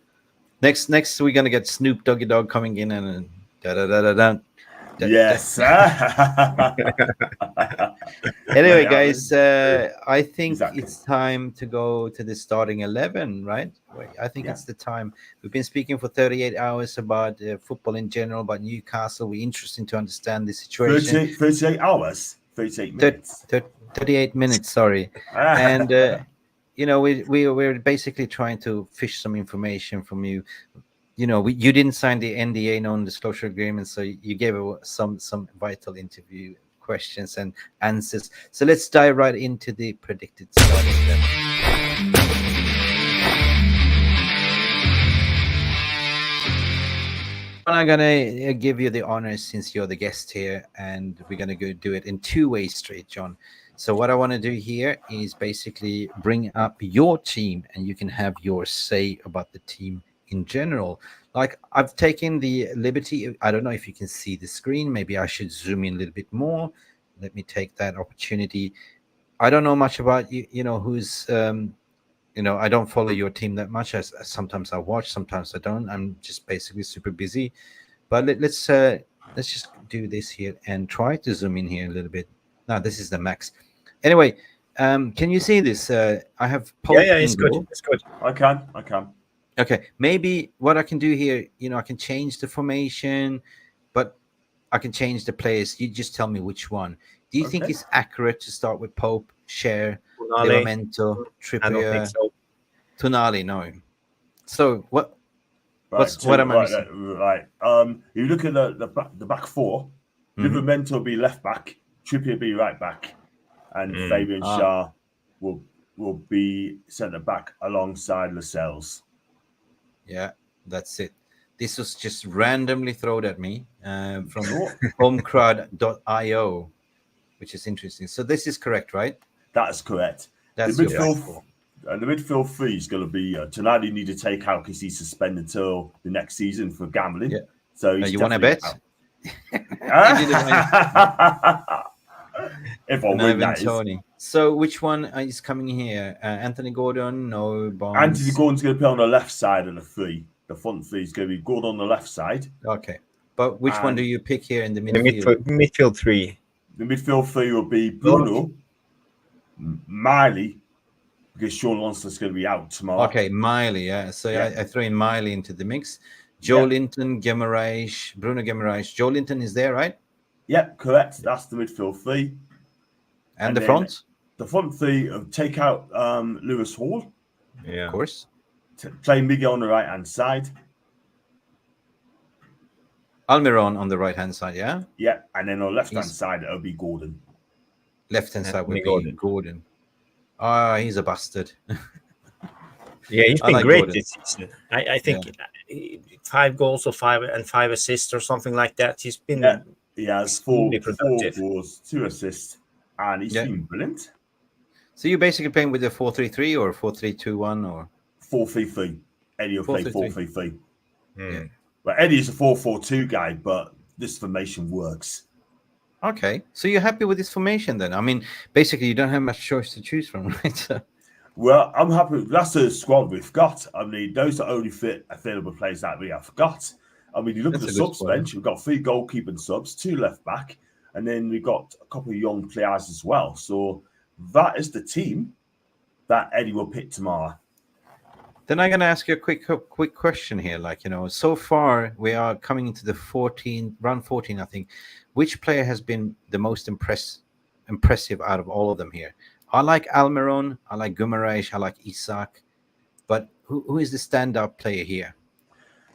Next, we're gonna get Snoop Doggy Dogg coming in and da da da da da. Yes. Anyway, guys, I think it's time to go to the starting 11, right? I think it's the time. We've been speaking for 38 hours about football in general, about Newcastle. We're interested to understand the situation. 38 hours? 38 minutes. 38 minutes, sorry. And, we're basically trying to fish some information from you. You didn't sign the NDA, non-disclosure agreement, so you gave some vital interview questions and answers. So let's dive right into the predicted starting then. I'm gonna give you the honors since you're the guest here, and we're gonna go do it in 2 ways straight, John. So what I want to do here is basically bring up your team, and you can have your say about the team in general. Like, I've taken the liberty, I don't know if you can see the screen, maybe I should zoom in a little bit more. Let me take that opportunity. I don't know much about who's I don't follow your team that much. As sometimes I watch, sometimes I don't. I'm just basically super busy. But let's just do this here and try to zoom in here a little bit. Now this is the max. Anyway, can you see this? I have Pope Yeah, in it's good. goal. It's good. I can. Okay, maybe what I can do here, I can change the formation, but I can change the players. You just tell me which one. Do you think Okay. it's accurate to start with Pope, Cher, Tonali, Livramento, I don't think Trippier, so. Tonali? No. So what? Right, What am I missing? Right. You look at the back four. Livramento will be left back, Trippier be right back, and Fabian Schär will be centre back alongside Lascelles. Yeah, that's it. This was just randomly thrown at me from homecrowd.io, which is interesting. So this is correct, right? That is correct. That's the your midfield, back four. and the midfield three is going to be Tonali need to take out because he's suspended until the next season for gambling. Yeah. So he's You want to bet? If I win, that is. Tony. So which one is coming here? Anthony Gordon, no Bonds. Anthony Gordon's going to play on the left side of the three. The front three is going to be Gordon on the left side. Okay, but which one do you pick here in the The midfield? midfield three. The midfield three will be Bruno, Miley, because Sean Lonson's going to be out tomorrow. Okay, Miley. Yeah, so Yeah. I throw in Miley into the mix. Joe Linton, Guimaraes, Bruno Guimaraes. Joe Linton is there, right? Yep, correct. That's the midfield three. And the then front, The front three take out Lewis Hall, Yeah. of course. play Miguel on the right hand side. Almiron on the right hand side, yeah. Yeah, and then on the left hand He's- side it'll be Gordon. Left hand side would Anthony be Gordon. Ah, he's a bastard. Yeah, he's I been like great Gordon. this season. I think 5 goals or 5 assists or something like that. He's been Yeah. He has four extremely productive. goals, 2 assists, and he's been brilliant. So you're basically playing with a 4-3-3 or 4-3-2-1 or 4-3-3. Eddie will play 4-3-3. 4-3-3. Hmm. Well, Eddie is a 4-4-2 guy, but this formation works. okay. So you're happy with this formation then? I mean, basically you don't have much choice to choose from, right? So, Well, I'm happy. That's the squad we've got. I mean, those are only fit available players that we have got. I mean, you look That's at a the good subs squad. bench, we've got 3 goalkeeping subs, 2 left back, and then we've got a couple of young players as well. So that is the team that Eddie will pick tomorrow. then I'm gonna ask you a quick question here. Like, so far we are coming into the round 14, I think. Which player has been the most impressive out of all of them here? I like Almiron, I like Guimaraes, I like Isak, but who is the standout player here?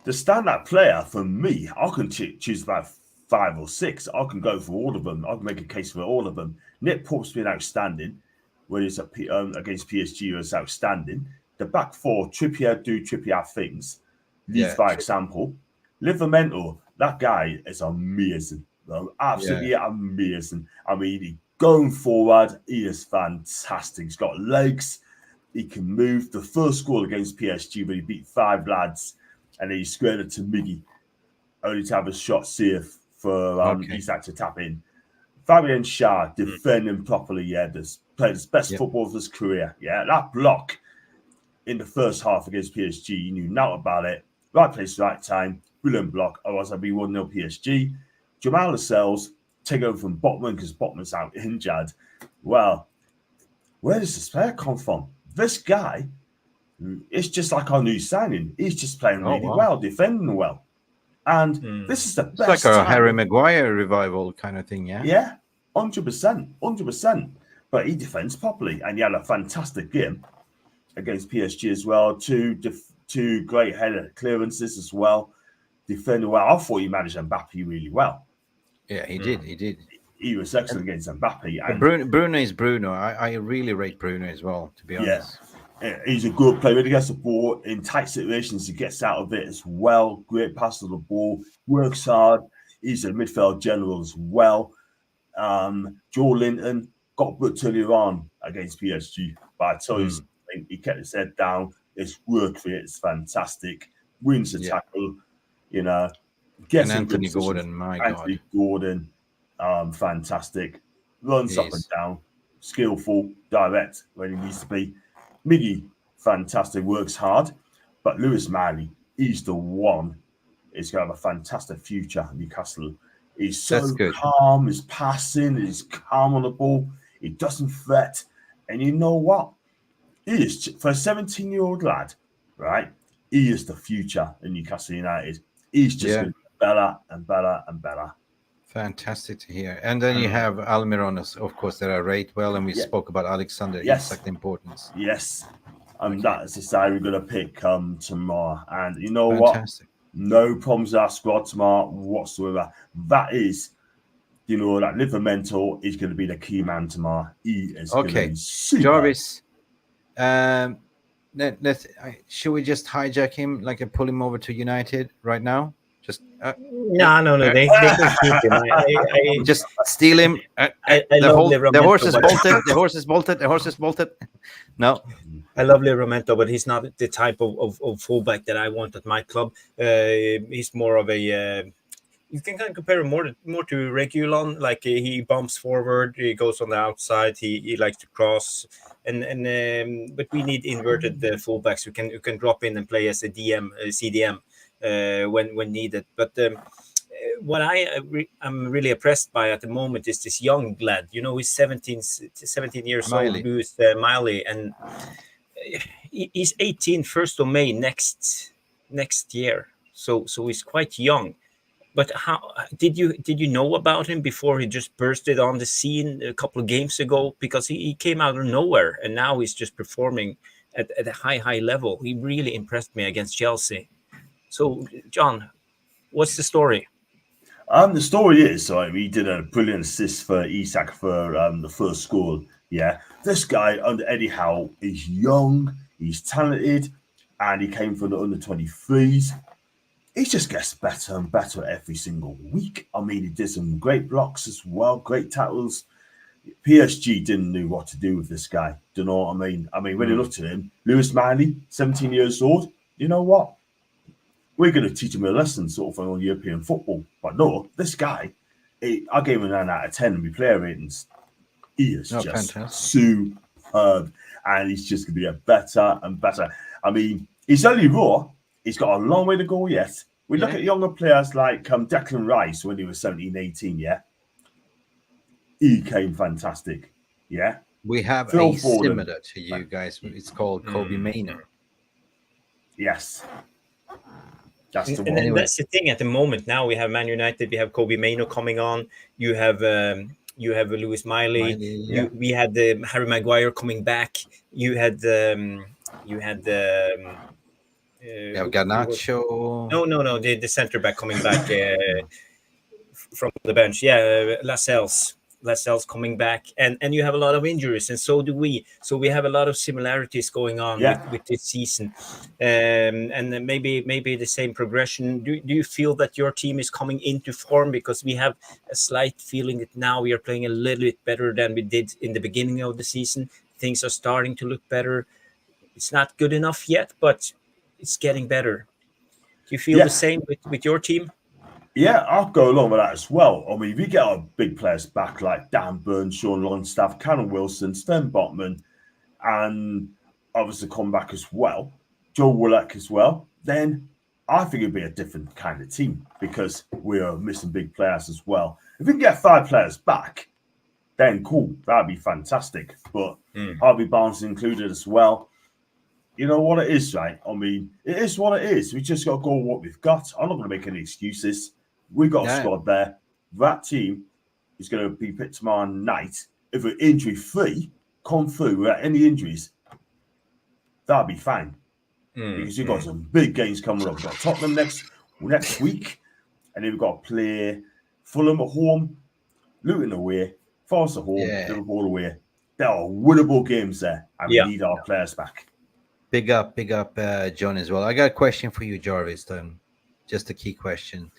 The standout player for me, I can choose about 5 or 6. I can go for all of them. I can make a case for all of them. Nick Pope's been outstanding when he's against PSG. He was outstanding. The back four, Trippier do Trippier things. Leeds by example. Livramento, that guy is amazing. Absolutely amazing. I mean, he going forward, he is fantastic. He's got legs. He can move. The first goal against PSG when he beat 5 lads and then he squared it to Miggy, only to have a shot safe for Isak to tap in. Fabian Schär defending properly, played his best football of his career. Yeah, that block in the first half against PSG, he knew nothing about it. Right place, right time, brilliant block. Otherwise, I'd be 1-0 PSG. Jamal Lascelles take over from Botman because Botman's out injured. Well, where does this player come from? This guy, it's just like our new signing. He's just playing really well, defending well. And this is the best. It's like a time. Harry Maguire revival kind of thing, yeah? Yeah, 100%. But he defends properly, and he had a fantastic game against PSG as well. Two great header clearances as well. Defending well. I thought he managed Mbappe really well. Yeah, he did. He was excellent against Mbappe. And Bruno is Bruno. I really rate Bruno as well, to be honest. Yeah, he's a good player. When he gets the ball in tight situations, he gets out of it as well. Great pass to the ball. Works hard. He's a midfield general as well. Joe Linton got booked earlier on against PSG. But I tell you something, he kept his head down. His work rate is fantastic. Wins the tackle, Gets and Anthony Gordon, Anthony Gordon, fantastic. Runs up and down. Skillful, direct when he needs to be. Miggy, fantastic, works hard. But Lewis Miley, he's the one. He's going to have a fantastic future at Newcastle. He's so calm, he's passing, he's calm on the ball, he doesn't fret. And you know what? He is, for a 17-year-old lad, right? He is the future in Newcastle United. He's just going to be better and better and better. Fantastic to hear. And then you have Almiron, of course, that I rate well, and we spoke about Alexander Isak's importance. Yes. And that's the side we're going to pick tomorrow. And you know what? No problems with our squad tomorrow whatsoever. That is, you know, that Livramento is going to be the key man tomorrow. He is going to be super. Jarvis, should we just hijack him, like, and pull him over to United right now? Just no. They can keep him. Just steal him. The horse is bolted. The horse is bolted. The horse is bolted. No. I love Livramento, but he's not the type of fullback that I want at my club. He's more of a. You can kind of compare him more to Reguilon. Like, he bumps forward, he goes on the outside, he likes to cross, and but we need inverted fullbacks who can drop in and play as a CDM when needed. But what I'm really impressed by at the moment is this young lad. You know, he's 17 years old, Lewis Miley, and he's 18 1st of May next year. So he's quite young. But how did you know about him before he just bursted on the scene a couple of games ago? Because he came out of nowhere, and now he's just performing at a high level. He really impressed me against Chelsea. So, John, what's the story? The story is, he did a brilliant assist for Isak for the first goal. Yeah, this guy under Eddie Howe is young, he's talented, and he came from the under-23s. He just gets better and better every single week. I mean, he did some great blocks as well, great tackles. PSG didn't know what to do with this guy. Do you know what I mean? I mean, when you looked at him, Lewis Miley, 17 years old, you know what? We're going to teach him a lesson sort of on European football. But no, this guy, I gave him a 9 out of 10 in my player ratings. He is superb. And he's just going to get better and better. I mean, he's only raw. He's got a long way to go yet. We look at younger players like Declan Rice when he was 17, 18, He came fantastic, We have Phil Foden, similar to you guys. It's called Kobbie Manioo. Yes. That's the one. And that's the thing at the moment. Now we have Man United, we have Kobbie Manioo coming on. You have Lewis Miley. We had Harry Maguire coming back. You had Garnacho. No. The centre back coming back from the bench. Lascelles coming back, and you have a lot of injuries, and so do we. So we have a lot of similarities going on with this season, and then maybe the same progression. Do you feel that your team is coming into form? Because we have a slight feeling that now we are playing a little bit better than we did in the beginning of the season. Things are starting to look better. It's not good enough yet, but it's getting better. Do you feel the same with your team? Yeah, I'll go along with that as well. I mean, we get our big players back like Dan Burn, Sean Longstaff, Callum Wilson, Sven Botman, and obviously come back as well, Joe Willock as well, then I think it'd be a different kind of team because we are missing big players as well. If we can get 5 players back, then cool, that'd be fantastic. But Harvey Barnes included as well. You know what it is, right? I mean, it is what it is. We just got to go with what we've got. I'm not going to make any excuses. We got a squad there. That team is going to be picked tomorrow night. If we're injury-free, come through without any injuries, that'll be fine. Because we've got some big games coming up. We've got Tottenham next week, and then we've got to play Fulham at home, Luton away, Forest at home, Liverpool away. There are winnable games there, and we need our players back. Big up, John as well. I got a question for you, Jarvis. Just a key question.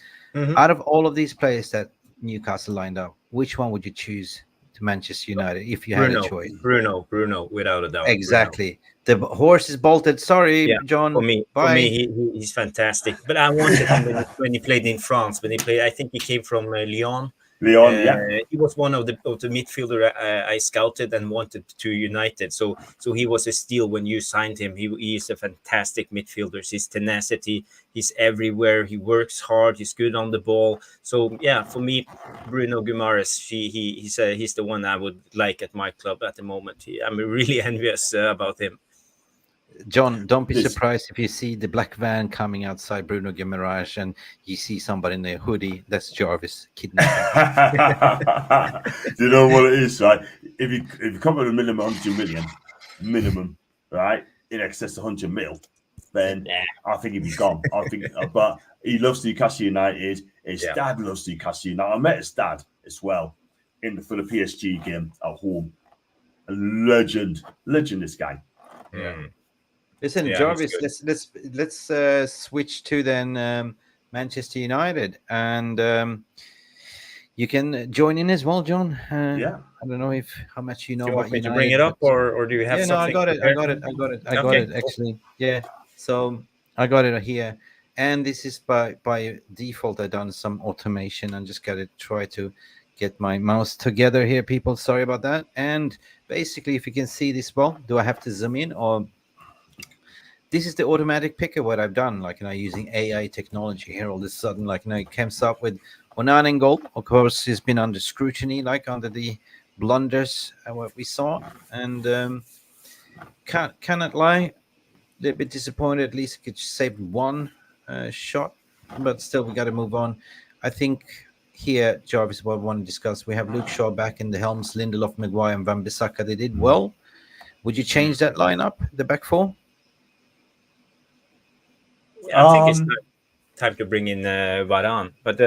Out of all of these players that Newcastle lined up, which one would you choose to Manchester United if you had a choice? Bruno, without a doubt. Exactly. Bruno. The horse is bolted. Sorry, John. For me, he's fantastic. But I wanted him when he played in France. When he played, I think he came from Lyon. Leon, yeah. He was one of the midfielder I scouted and wanted to United. So he was a steal when you signed him. He is a fantastic midfielder. His tenacity, he's everywhere. He works hard. He's good on the ball. So yeah, for me, Bruno Guimaraes, he's the one I would like at my club at the moment. I'm really envious about him. John, don't be surprised if you see the black van coming outside Bruno Guimaraes and you see somebody in a hoodie. That's Jarvis kidnapping. Do you know what it is, right? If you come with a minimum 100 million, right, in excess of 100 mil, then I think he'd be gone. I think, but he loves Newcastle United. His dad loves Newcastle United. I met his dad as well for the PSG game at home. A legend, this guy. Yeah. Listen, Jarvis, let's switch to then Manchester United, and you can join in as well, John. I don't know how much you know. Do you want me United, to bring it up, or do you have something? No, I got it actually. Yeah, so I got it here, and this is by default. I've done some automation and just got to try to get my mouse together here, people. Sorry about that. And basically, if you can see this ball, do I have to zoom in or? This is the automatic picker, what I've done, using AI technology here all of a sudden, it comes up with Onana in goal. Of course, he's been under scrutiny, under the blunders, what we saw. And cannot lie, a little bit disappointed. At least he could save one shot, but still, we got to move on. I think here, Jarvis, what I want to discuss, we have Luke Shaw back in the helms, Lindelof, Maguire, and Wan-Bissaka. They did well. Would you change that lineup, the back four? Yeah, I think it's time to bring in Varane. But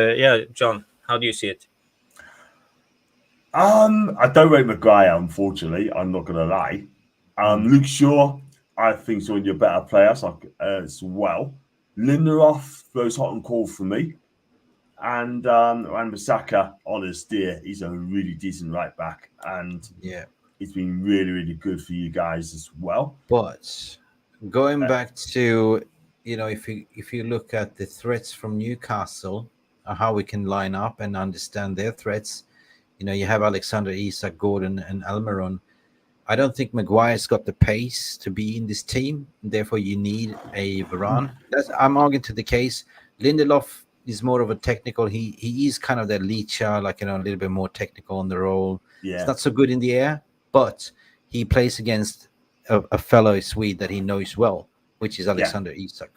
John, how do you see it? I don't rate Maguire, unfortunately. I'm not going to lie. Luke Shaw, I think, is one of your better players as well. Lindelof goes hot and cold for me. And Wan-Bissaka, honest dear, he's a really decent right back. And he's been really, really good for you guys as well. But going back to... if you look at the threats from Newcastle, how we can line up and understand their threats, you have Alexander Isak, Gordon, and Almiron. I don't think Maguire's got the pace to be in this team. Therefore, you need a Varane. I'm arguing to the case. Lindelof is more of a technical. He is kind of the Leage, a little bit more technical on the role. Yeah. He's not so good in the air, but he plays against a fellow Swede that he knows well, which is Alexander Isak.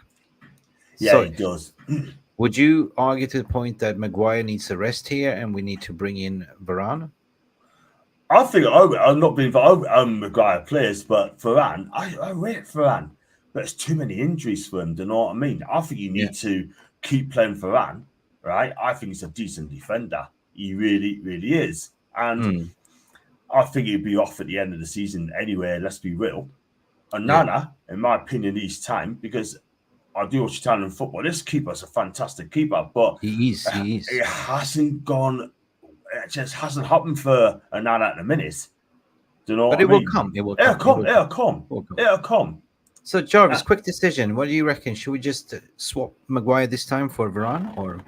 Yeah, so, he does. Would you argue to the point that Maguire needs a rest here and we need to bring in Varane? I think I'm not being Maguire players, but Varane, I rate Varane. But there's too many injuries for him, do you know what I mean? I think you need to keep playing Varane, right? I think he's a decent defender. He really, really is. And I think he'd be off at the end of the season anyway, let's be real. Onana, in my opinion, needs time because I do watch Italian football. This keeper's a fantastic keeper, but he is. It hasn't gone. It just hasn't happened for Onana at the minute. Do you know? But it will come. It'll come. So Jarvis, quick decision. What do you reckon? Should we just swap Maguire this time for Varane, or?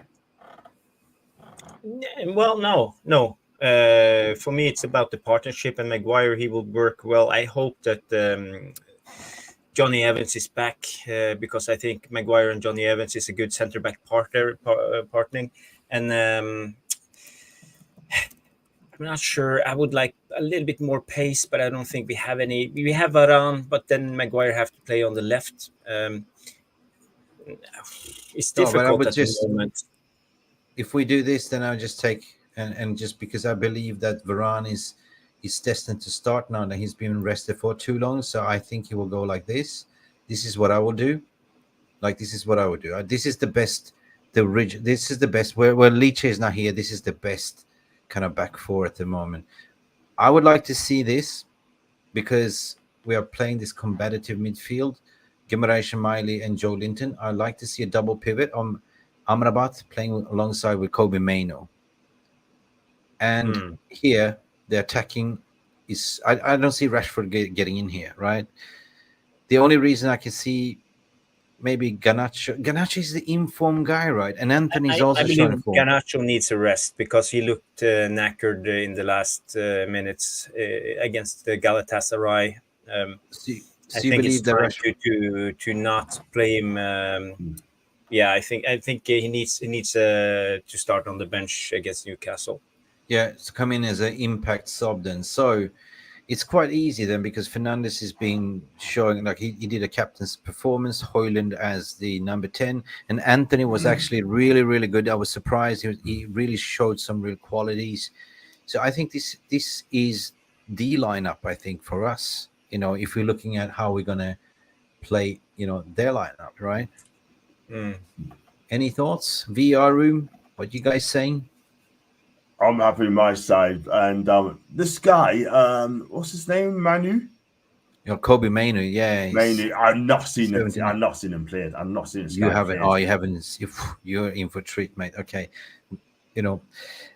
Well, no. For me, it's about the partnership, and Maguire, he will work well. I hope that Johnny Evans is back because I think Maguire and Johnny Evans is a good centre back partnering. And I'm not sure. I would like a little bit more pace, but I don't think we have any. We have Varane, but then Maguire have to play on the left. It's difficult at the moment. If we do this, then I'll just take and just because I believe that Varane is destined to start now that he's been rested for too long. So I think he will go like this. This is what I will do. This is what I would do. This is the best. This is the best. Where Leage is not here, this is the best kind of back four at the moment. I would like to see this because we are playing this combative midfield. Guimaraes, Miley, and Joe Linton. I'd like to see a double pivot on Amrabat playing alongside with Kobbie Manioo. And here, the attacking is... I don't see Rashford getting in here, right? The only reason I can see maybe Garnacho. Garnacho is the informed guy, right? And Anthony's I also believe showing form. Garnacho needs a rest because he looked knackered in the last minutes against the Galatasaray. So, I you think it's believe that time Rashford? to not play him. Yeah, I think he needs to start on the bench against Newcastle. Yeah, to come in as an impact sub then. So it's quite easy then because Fernandes is being showing like he did a captain's performance, Hoyland as the number 10, and Anthony was actually really, really good. I was surprised. He really showed some real qualities. So I think this is the lineup, I think, for us. If we're looking at how we're gonna play, their lineup, right? Any thoughts? VR room? What you guys saying? I'm happy with my side. And this guy, what's his name? Manu? Kobbie Manioo, yeah. Mainly, I've not seen him. 79. I've not seen him played. I've not seen this You guy haven't. played. Oh, you haven't. You're in for a treat, mate. Okay.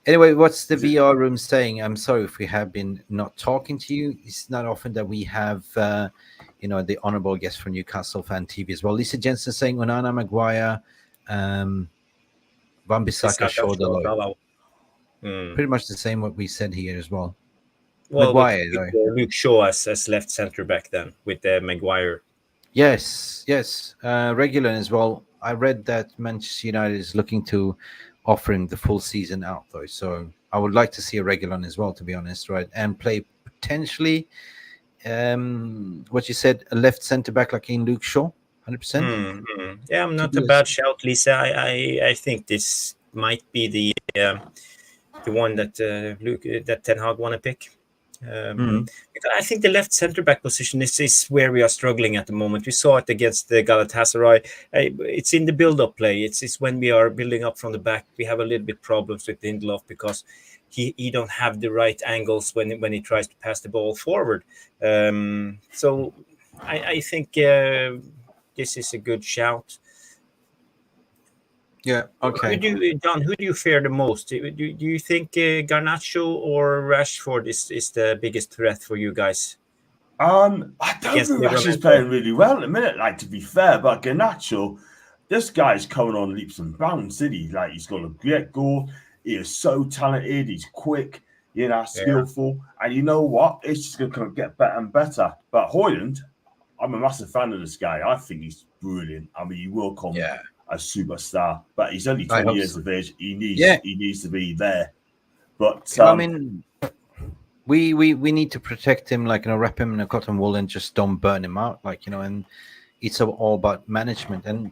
Anyway, what's the VR room saying? I'm sorry if we have been not talking to you. It's not often that we have, the honorable guest from Newcastle Fan TV as well. Lisa Jensen saying Onana, Maguire, Wan-Bissaka, shoulder low. Pretty much the same what we said here as well. Well, Maguire, with though. Luke Shaw as left centre back then with Maguire. Yes. Regular as well. I read that Manchester United is looking to offer him the full season out, though. So I would like to see a regular as well, to be honest, right? And play potentially, what you said, a left centre back like in Luke Shaw, 100%. Yeah, I'm not a bad shout, Lisa. I think this might be the one that that Ten Hag want to pick. Because I think the left centre back position is where we are struggling at the moment. We saw it against the Galatasaray. It's in the build-up play. It's when we are building up from the back. We have a little bit problems with Lindelof because he don't have the right angles when he tries to pass the ball forward. So I think this is a good shout. Yeah. Okay. John, who do you fear the most? Do you think Garnacho or Rashford is the biggest threat for you guys? I don't think Rashford's playing really well at the minute, like, to be fair, but Garnacho, this guy's coming on leaps and bounds, isn't he? Like, he's got a great goal. He is so talented. He's quick, skillful. And you know what? It's just going to get better and better. But Hoyland, I'm a massive fan of this guy. I think he's brilliant. I mean, he will come a superstar, but he's only 20 years of age. He needs to be there. But I mean, we need to protect him, like, wrap him in a cotton wool and just don't burn him out, like, and it's all about management. And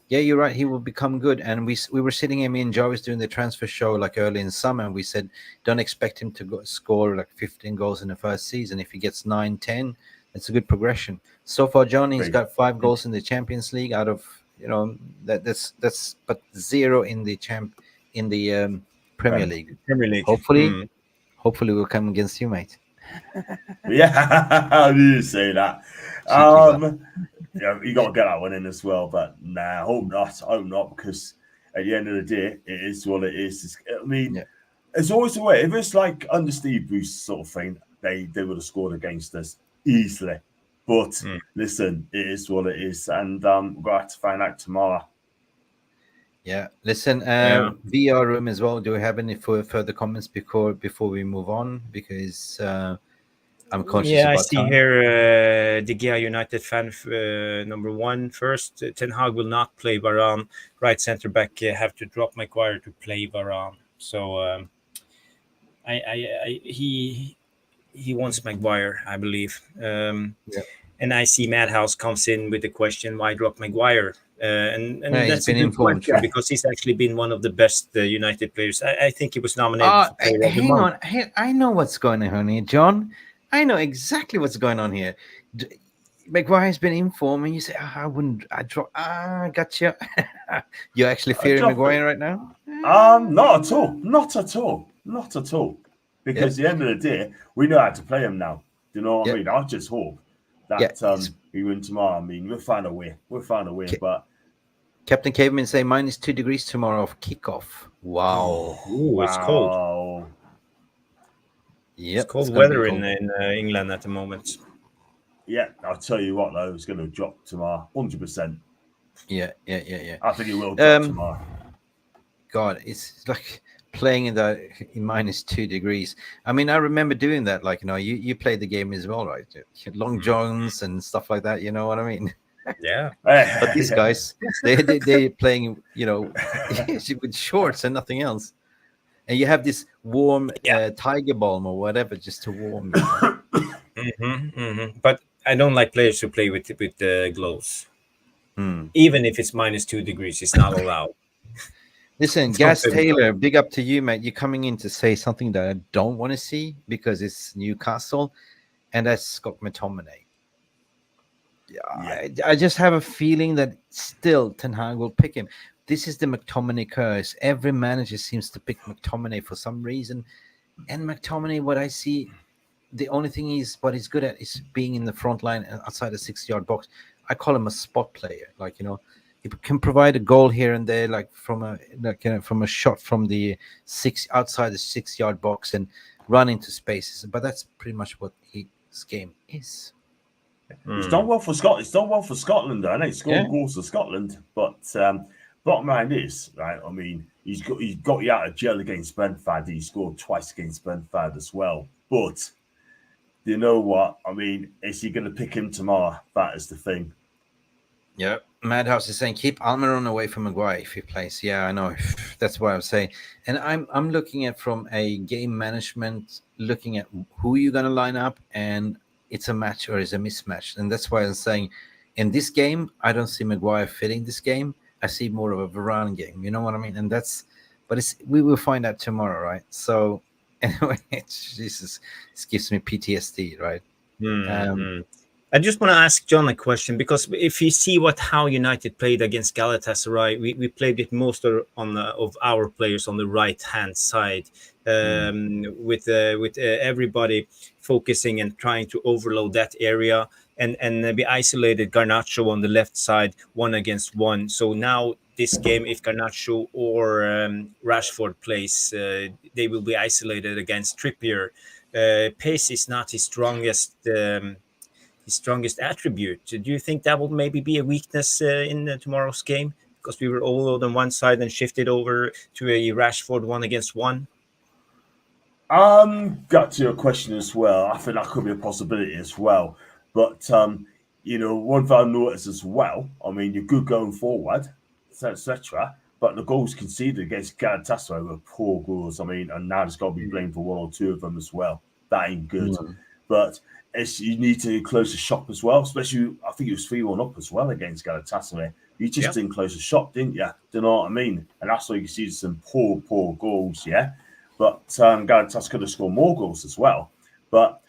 yeah, you're right, he will become good. And we were sitting him in Jarvis doing the transfer show like early in summer, and we said don't expect him to score like 15 goals in the first season. If he gets 9-10, it's a good progression. So far, John, he's got 5 goals in the Champions League out of that's but 0 in the Premier League. Hopefully we'll come against you, mate. Yeah, I knew you'd say that. You got to get that one in as well. But nah, hope not, because at the end of the day, it is what it is. I mean, it's always the way. If it's like under Steve Bruce sort of thing, they would have scored against us easily. But listen, it is what it is, and we're going to have to find out tomorrow. Yeah, listen, VR room as well. Do we have any further comments before we move on? Because I'm conscious about I see time. here De Gea United fan number 1 first. Ten Hag will not play Varane. Right centre back have to drop Maguire to play Varane. So he wants Maguire, I believe. And I see Madhouse comes in with the question, why drop Maguire? And that's a good question, because he's actually been one of the best United players. I think he was nominated for Player of the Month. Hang on. I know what's going on here, John. I know exactly what's going on here. Maguire's been in form, and you say, I gotcha. You're actually fearing Maguire right now? Not at all. Because at the end of the day, we know how to play him now. Do you know what I mean? I just hope that we win tomorrow. I mean, we'll find a way. But Captain Caveman say -2 degrees tomorrow of kickoff. Wow. Ooh, it's cold. Yep, it's cold weather in England at the moment. Yeah, I'll tell you what, though, it's going to drop tomorrow, 100%. Yeah. I think he will drop tomorrow. God, it's like playing in -2 degrees. I mean, I remember doing that. Like, you played the game as well, right? Long johns and stuff like that. You know what I mean? Yeah. But these guys, they playing, with shorts and nothing else. And you have this warm tiger balm or whatever just to warm you. But I don't like players who play with gloves. Even if it's -2 degrees, it's not allowed. Listen, Gas Taylor, big up to you, mate. You're coming in to say something that I don't want to see because it's Newcastle, and that's Scott McTominay. I just have a feeling that still Ten Hag will pick him. This is the McTominay curse. Every manager seems to pick McTominay for some reason. And McTominay, what I see, the only thing what he's good at is being in the front line outside the 6-yard box. I call him a spot player. Like, he can provide a goal here and there, like from a shot from the outside the 6-yard box and run into spaces. But that's pretty much what his game is. He's done well for Scotland. He's done well for Scotland, and he scored goals for Scotland. But bottom line is, right? I mean, he's got you out of jail against Brentford. He scored twice against Brentford as well. But you know what? I mean, is he going to pick him tomorrow? That is the thing. Yeah, Madhouse is saying keep Almiron away from Maguire if he plays. Yeah, I know. That's what I'm saying. And I'm looking at from a game management, looking at who you're going to line up, and it's a match or it's a mismatch. And that's why I'm saying in this game, I don't see Maguire fitting this game. I see more of a Varane game. You know what I mean? And we will find out tomorrow, right? So anyway, this gives me PTSD, right? I just want to ask John a question, because if you see how United played against Galatasaray, we played with most of our players on the right hand side, with everybody focusing and trying to overload that area, and we isolated Garnacho on the left side 1-against-1. So now this game, if Garnacho or Rashford plays, they will be isolated against Trippier. Pace is not his strongest attribute. Do you think that will maybe be a weakness in tomorrow's game, because we were all on one side and shifted over to a Rashford 1-against-1? Got to your question as well. I think that could be a possibility as well. But one thing I noticed as well, I mean, you're good going forward, etc. But the goals conceded against Galatasaray were poor goals. I mean, and now there's got to be blamed for 1 or 2 of them as well. That ain't good. But you need to close the shop as well, especially I think it was 3-1 up as well against Galatasaray. You just didn't close the shop, didn't you? Do you know what I mean? And that's why you see some poor goals, yeah? But Galatasaray could have scored more goals as well. But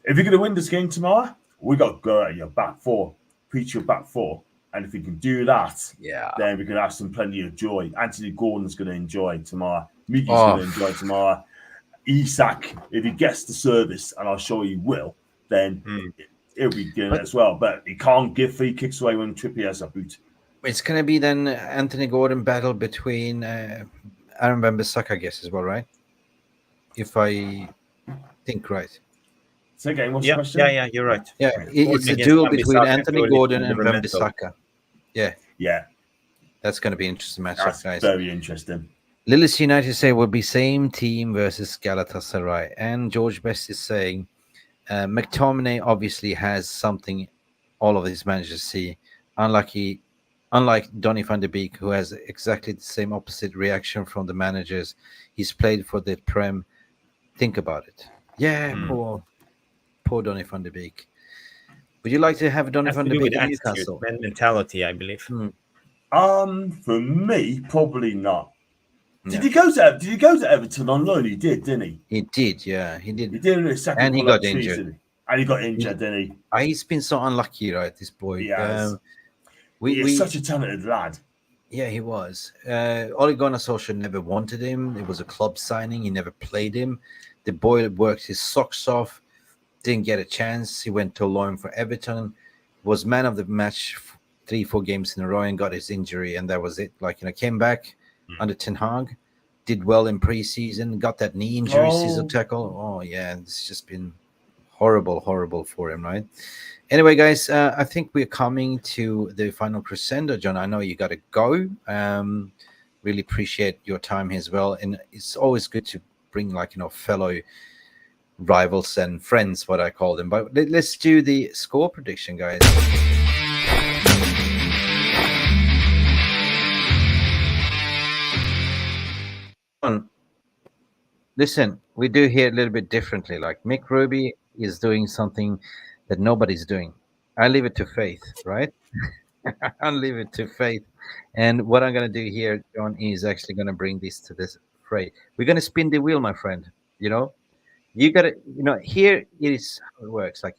if you're going to win this game tomorrow, we got to go at your back four, preach your back four. And if we can do that, then we can have plenty of joy. Anthony Gordon's going to enjoy tomorrow. Mickey's going to enjoy tomorrow. Isak, if he gets the service, and I'm sure he will, then he'll be doing it as well. But he can't give free kicks away when Trippier has a boot. It's going to be then Anthony Gordon battle between Aaron Wan-Bissaka, I guess, as well, right? If I think right. Say again, what's the question? Yeah, you're right. Yeah, it's a duel between Anthony Gordon and Wan-Bissaka. Yeah. That's going to be an interesting matchup, guys. Very interesting. Lillis United say will be same team versus Galatasaray. And George Best is saying McTominay obviously has something all of these managers see. Unlike Donny van de Beek, who has exactly the same opposite reaction from the managers. He's played for the Prem. Think about it. Yeah, poor Donny van de Beek. Would you like to have Donny van de Beek in Newcastle? Mentality, I believe. For me, probably not. Did he go to Everton on loan? He did, didn't he? He did, yeah. He did. He did in his second. And he got injured. And he got injured, didn't he? He's been so unlucky, right, this boy. Yeah. He's such a talented lad. Yeah, he was. Ole Gunnar Solskjaer never wanted him. It was a club signing. He never played him. The boy worked his socks off. Didn't get a chance. He went to loan for Everton. Was man of the match 3-4 games in a row and got his injury, and that was it. Came back under Ten Hag, did well in preseason, got that knee injury, scissor tackle. Oh yeah, it's just been horrible for him, right? Anyway, guys, I think we're coming to the final crescendo. John, I know you got to go. Really appreciate your time here as well, and it's always good to bring fellow rivals and friends, what I call them. But let's do the score prediction, guys. Listen, we do here a little bit differently. Like Mick Ruby is doing something that nobody's doing. I leave it to faith, right? I'll leave it to faith. And what I'm going to do here, John, is actually going to bring this to this fray. We're going to spin the wheel, my friend. You got to, here is how it works. I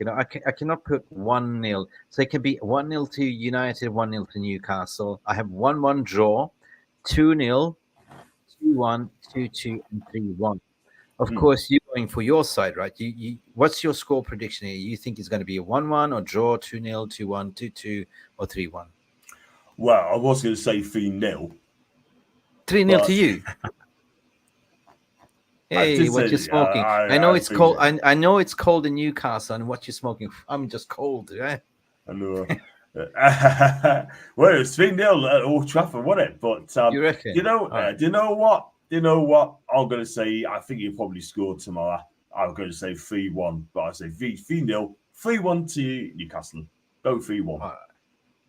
cannot put 1-0. So it can be 1-0 to United, 1-0 to Newcastle. I have 1-1 draw, 2-0, 2-1, 2-2, and 3-1. Of course, you're going for your side, right? What's your score prediction here? You think it's going to be a 1-1 or draw, 2-0, 2-1, 2-2, or 3-1? Well, I was going to say 3-0. 3-0 to you. Hey, what you smoking? I know it's cold. I know it's cold in Newcastle. And what you smoking? I'm just cold, right? I know. Well, it's 3-0 at Old Trafford, wasn't it? But you reckon? Do you know what? I'm going to say, I think you'll probably score tomorrow. I'm going to say 3-1, but I say 3-0, 3-1 to Newcastle. Go 3-1.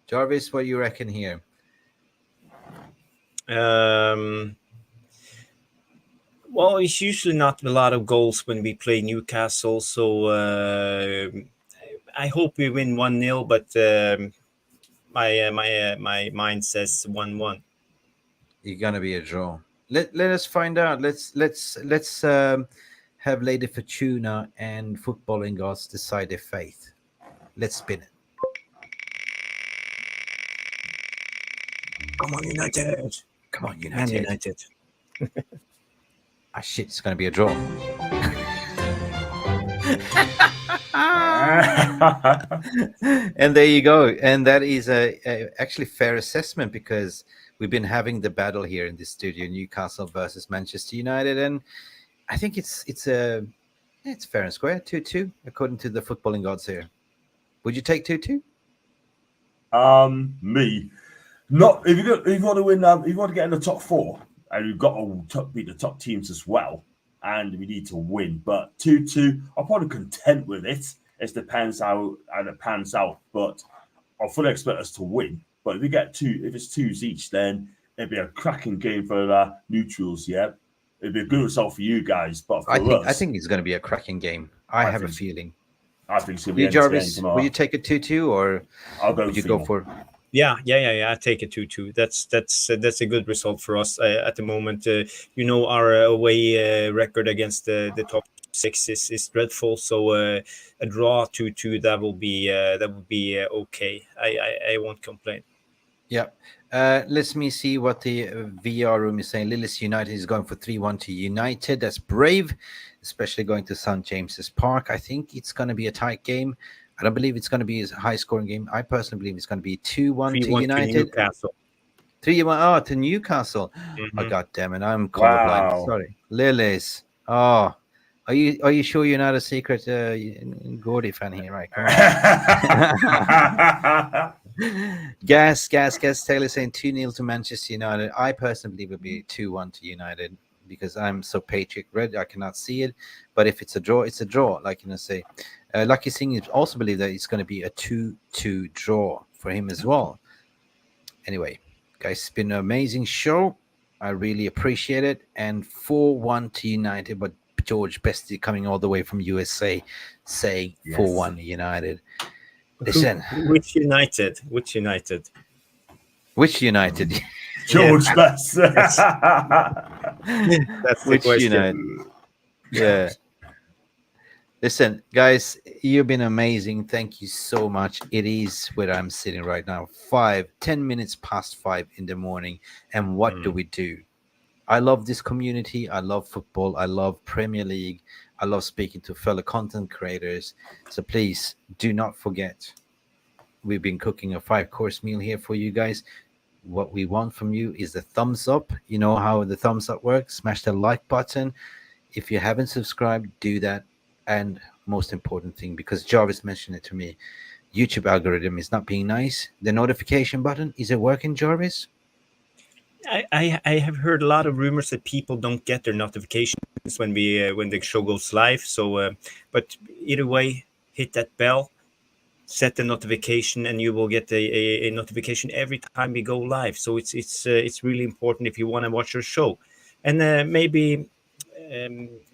Jarvis, what do you reckon here? Well, it's usually not a lot of goals when we play Newcastle, so I hope we win 1-0, but my mind says 1-1. You're gonna be a draw. Let us find out. Let's have Lady Fortuna and footballing gods decide their fate. Let's spin it. Come on, United! Come on, United! Man United! Ah, shit! It's gonna be a draw. And there you go. And that is a actually fair assessment, because we've been having the battle here in this studio, Newcastle versus Manchester United, and I think it's fair and square, 2-2, according to the footballing gods here. Would you take 2-2? Me, not if you want to win. If you want to get in the top 4, and you've got to beat the top teams as well, and we need to win. But 2-2, I'm probably content with it. It depends how it pans out, but I fully expect us to win. But if we get if it's 2s each, then it'd be a cracking game for the neutrals. Yeah, it'd be a good result for you guys. But for I think it's going to be a cracking game. I have a feeling. I think it's going to be Jarvis, tomorrow. will you take a 2-2, or would you go for? Yeah. I take a 2-2. That's a good result for us at the moment. Our away record against the top 6 is dreadful. So a draw 2-2, that will be okay. I won't complain. Yeah. Let me see what the VR room is saying. Lillis United is going for 3-1 to United. That's brave, especially going to St. James's Park. I think it's going to be a tight game. I don't believe it's going to be a high-scoring game. I personally believe it's going to be 2-1 to United. To Newcastle. 3-1. To Newcastle. Mm-hmm. Oh, God damn it! I'm colorblind. Wow. Sorry, Lillis. Oh, are you sure you're not a secret Gordy fan here, right? Come on. Gas. Taylor saying 2-0 to Manchester United. I personally believe it'll be 2-1 to United, because I'm so Patriot red. I cannot see it. But if it's a draw, it's a draw. Like say. Lucky Singh also believe that it's going to be a 2-2 draw for him as well. Anyway, guys, it's been an amazing show. I really appreciate it. And 4-1 to United, but George Bestie coming all the way from USA saying 4-1 United. Listen. Which United? George Best. That's the question. United? Yeah. Listen, guys, you've been amazing. Thank you so much. It is where I'm sitting right now, 10 minutes past 5 in the morning. And what do we do? I love this community. I love football. I love Premier League. I love speaking to fellow content creators. So please do not forget, we've been cooking a 5-course meal here for you guys. What we want from you is the thumbs up. You know how the thumbs up works. Smash the like button. If you haven't subscribed, do that. And most important thing, because Jarvis mentioned it to me, YouTube algorithm is not being nice. The notification button, is it working, Jarvis? I have heard a lot of rumors that people don't get their notifications when the show goes live. So, but either way, hit that bell, set the notification, and you will get a notification every time we go live. So it's really important if you want to watch your show, and maybe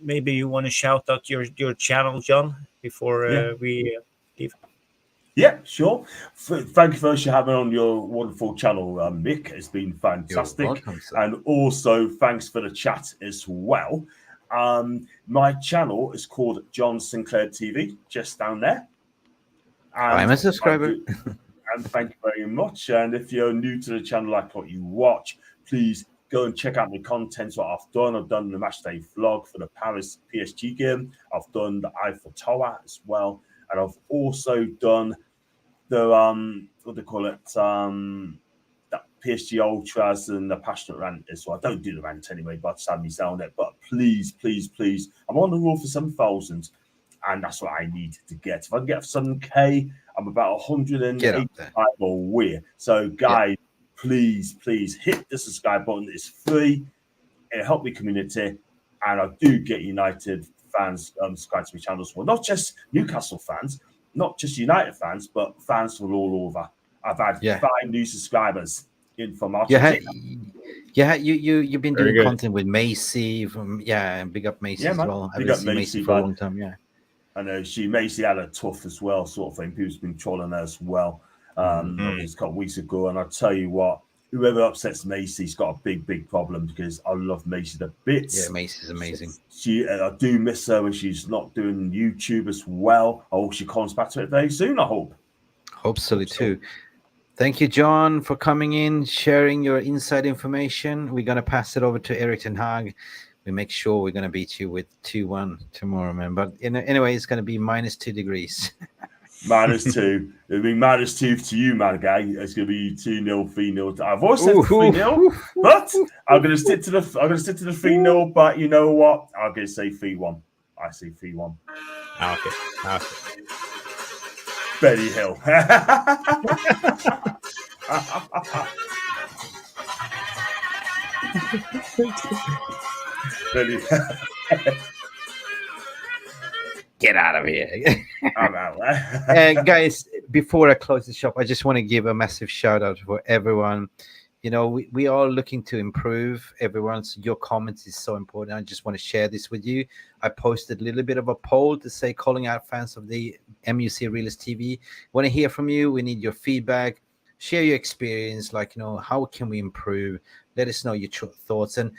you want to shout out your channel, John, before we leave. Yeah, sure. Thank you for having on your wonderful channel, Mick. It's been fantastic. You're welcome, sir. And also, thanks for the chat as well. My channel is called John Sinclair TV, just down there. And I'm a subscriber. And thank you very much. And if you're new to the channel, like what you watch, please go and check out my content. What I've done. I've done the Matchday vlog for the Paris PSG game. I've done the Eiffel Tower as well. And I've also done the what do they call it? That PSG Ultras and the Passionate Rant as well. I don't do the rant anyway, but sad me down it. But please, please, please, I'm on the road for 7,000, and that's what I need to get. If I can get 7K, I'm about 185 away. So, guys, please, please hit the subscribe button. It's free. It'll help the community, and I do get United fans subscribe to my channel as well. Not just Newcastle fans, not just United fans, but fans from all over. I've had 5 new subscribers in from our you've been doing content with Macy from and big up Macy as well. Big up Macy for a long time. I know Macy had a tough as well, sort of thing. People's been trolling her as well. It's a couple of weeks ago, and I tell you what, whoever upsets Macy's got a big problem, because I love Macy to bits. Yeah, Macy's amazing. I do miss her when she's not doing YouTube as well. I hope she comes back to it very soon, I hope. Hope so too. Thank you, John, for coming in, sharing your inside information. We're going to pass it over to Erik ten Hag. We make sure we're going to beat you with 2-1 tomorrow, man. But anyway, it's going to be -2 degrees. -2. It'll be -2 to you, man, guy. It's going to be 2-0, 3-0. I've always said 3-0, but I'm going to stick to the 3-0. But you know what? I'm going to say 3-1. I say 3-1. Okay. Benny Hill. Get out of here. I'm out. Guys, before I close the shop, I just want to give a massive shout out for everyone. You know, we are looking to improve. Your comments is so important. I just want to share this with you. I posted a little bit of a poll to say, calling out fans of the Mufc Realist TV. Want to hear from you. We need your feedback. Share your experience. How can we improve? Let us know your thoughts. And,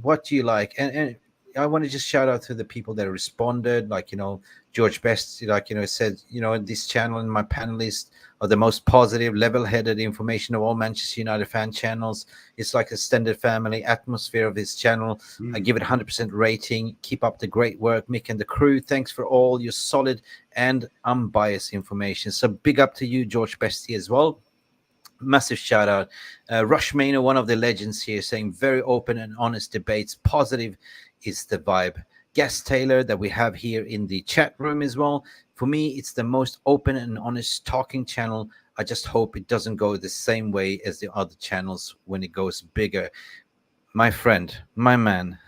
what do you like? And I want to just shout out to the people that responded. George Best, said, this channel and my panelists are the most positive, level-headed information of all Manchester United fan channels. It's like a extended family atmosphere of this channel. I give it 100% rating. Keep up the great work, Mick and the crew. Thanks for all your solid and unbiased information. So big up to you, George Bestie, as well. Massive shout out. Rush Maynard, one of the legends here, saying very open and honest debates. Positive is the vibe. Guest Taylor that we have here in the chat room as well. For me, it's the most open and honest talking channel. I just hope it doesn't go the same way as the other channels when it goes bigger. My friend, my man,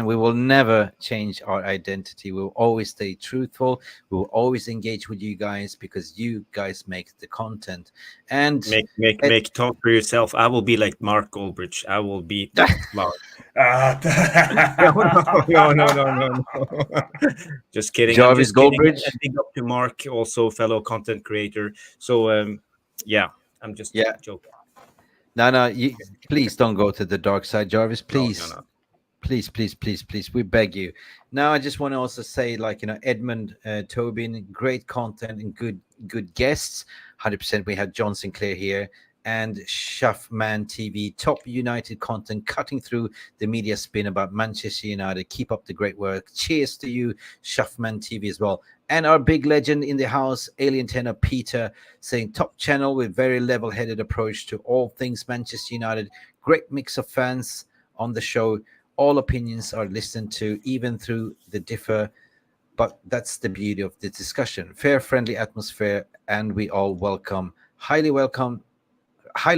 we will never change our identity. We'll always stay truthful. We'll always engage with you guys because you guys make the content. And make talk for yourself. I will be like Mark Goldbridge. I will be Mark. No. Just kidding. Jarvis Goldbridge. Big up to Mark, also fellow content creator. So I'm just joking. No, please don't go to the dark side, Jarvis. Please, no. please. We beg you. Now, I just want to also say, Edmund Tobin, great content and good guests. 100%. We had John Sinclair here and Shuffman TV, top United content, cutting through the media spin about Manchester United. Keep up the great work. Cheers to you, Shuffman TV as well. And our big legend in the house, Alien Tenor Peter, saying top channel with very level-headed approach to all things Manchester United. Great mix of fans on the show. All opinions are listened to, even through the differ But that's the beauty of the discussion. Fair, friendly atmosphere, and we all highly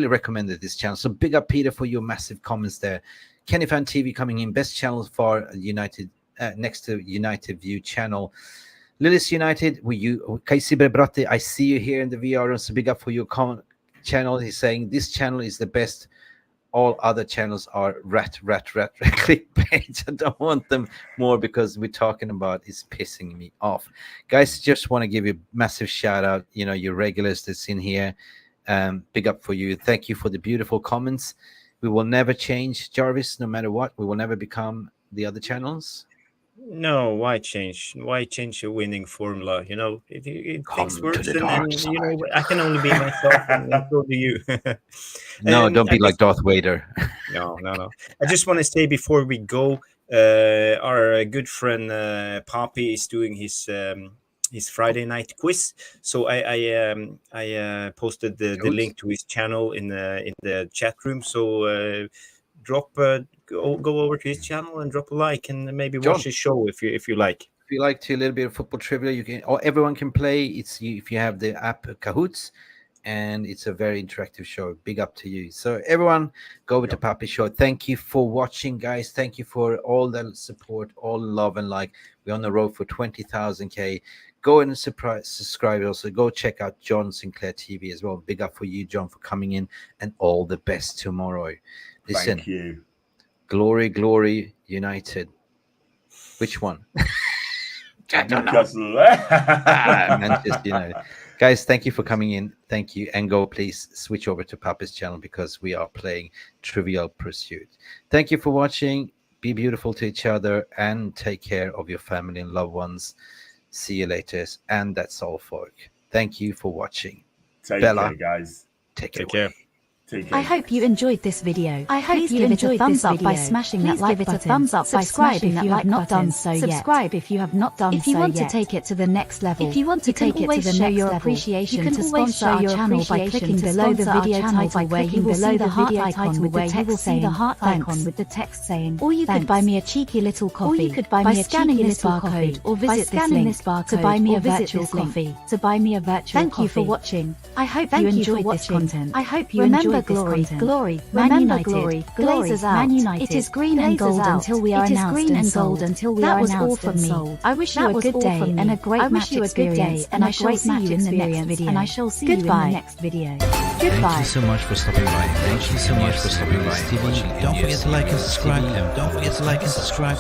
recommended this channel. So big up, Peter, for your massive comments there. Kenny Fan TV coming in, best channel for United, next to United View channel. Lillis United, Kaisi Bebrati, I see you here in the VR room. So big up for your channel. He's saying this channel is the best. All other channels are rat clickbait. I don't want them more because we're talking about is pissing me off. Guys, just want to give you a massive shout out. You know, your regulars that's in here. Big up for you. Thank you for the beautiful comments. We will never change, Jarvis, no matter what. We will never become the other channels. No, why change? Why change a winning formula? You know, it things works, and you know, I can only be myself, and so do you. No, don't be like Darth Vader. No. I just want to say before we go, our good friend Poppy is doing his Friday night quiz. So I posted the link to his channel in the chat room. So go over to his channel and drop a like, and maybe watch his show if you like. If you like to a little bit of football trivia, you can, or everyone can play. It's if you have the app Kahoots, and it's a very interactive show. Big up to you. So everyone, go over to Papi's show. Thank you for watching, guys. Thank you for all the support, all love and like. We're on the road for 20,000K. Go and subscribe. Also, go check out John Sinclair TV as well. Big up for you, John, for coming in, and all the best tomorrow. Listen, thank you. Glory, United. Which one? I don't know. Manchester United. Guys, thank you for coming in. Thank you. And go please switch over to Papa's channel because we are playing Trivial Pursuit. Thank you for watching. Be beautiful to each other and take care of your family and loved ones. See you later. And that's all, folk. Thank you for watching. Take Bella, care, guys. Take Take care. care. I hope you enjoyed this video. I hope you enjoyed this video. By smashing that like button. Thumbs up by smashing that like button. Subscribe if you have not done so yet. If you want to take it to the next level, if you want to take it to the next level, appreciation to sponsor our channel by clicking below the video title where you will see the heart icon with the text saying the heart icon with the text saying. Or you could buy me a cheeky little coffee. Or you could buy me a scanning this barcode or visit this link to buy me a virtual coffee. To buy me a virtual coffee. Thank you for watching. I hope you enjoyed this content. I hope you enjoyed this content. Remember glory, Glazers out. Man United. It is green and gold until we are announced and sold. That was all from me. I wish you a good day and a great match experience, and I shall see you in the next video. And I shall see you in the next video. Goodbye. Thank you so much for stopping by. Thank you so much for stopping by. Don't forget to like and subscribe. Don't forget to like and subscribe.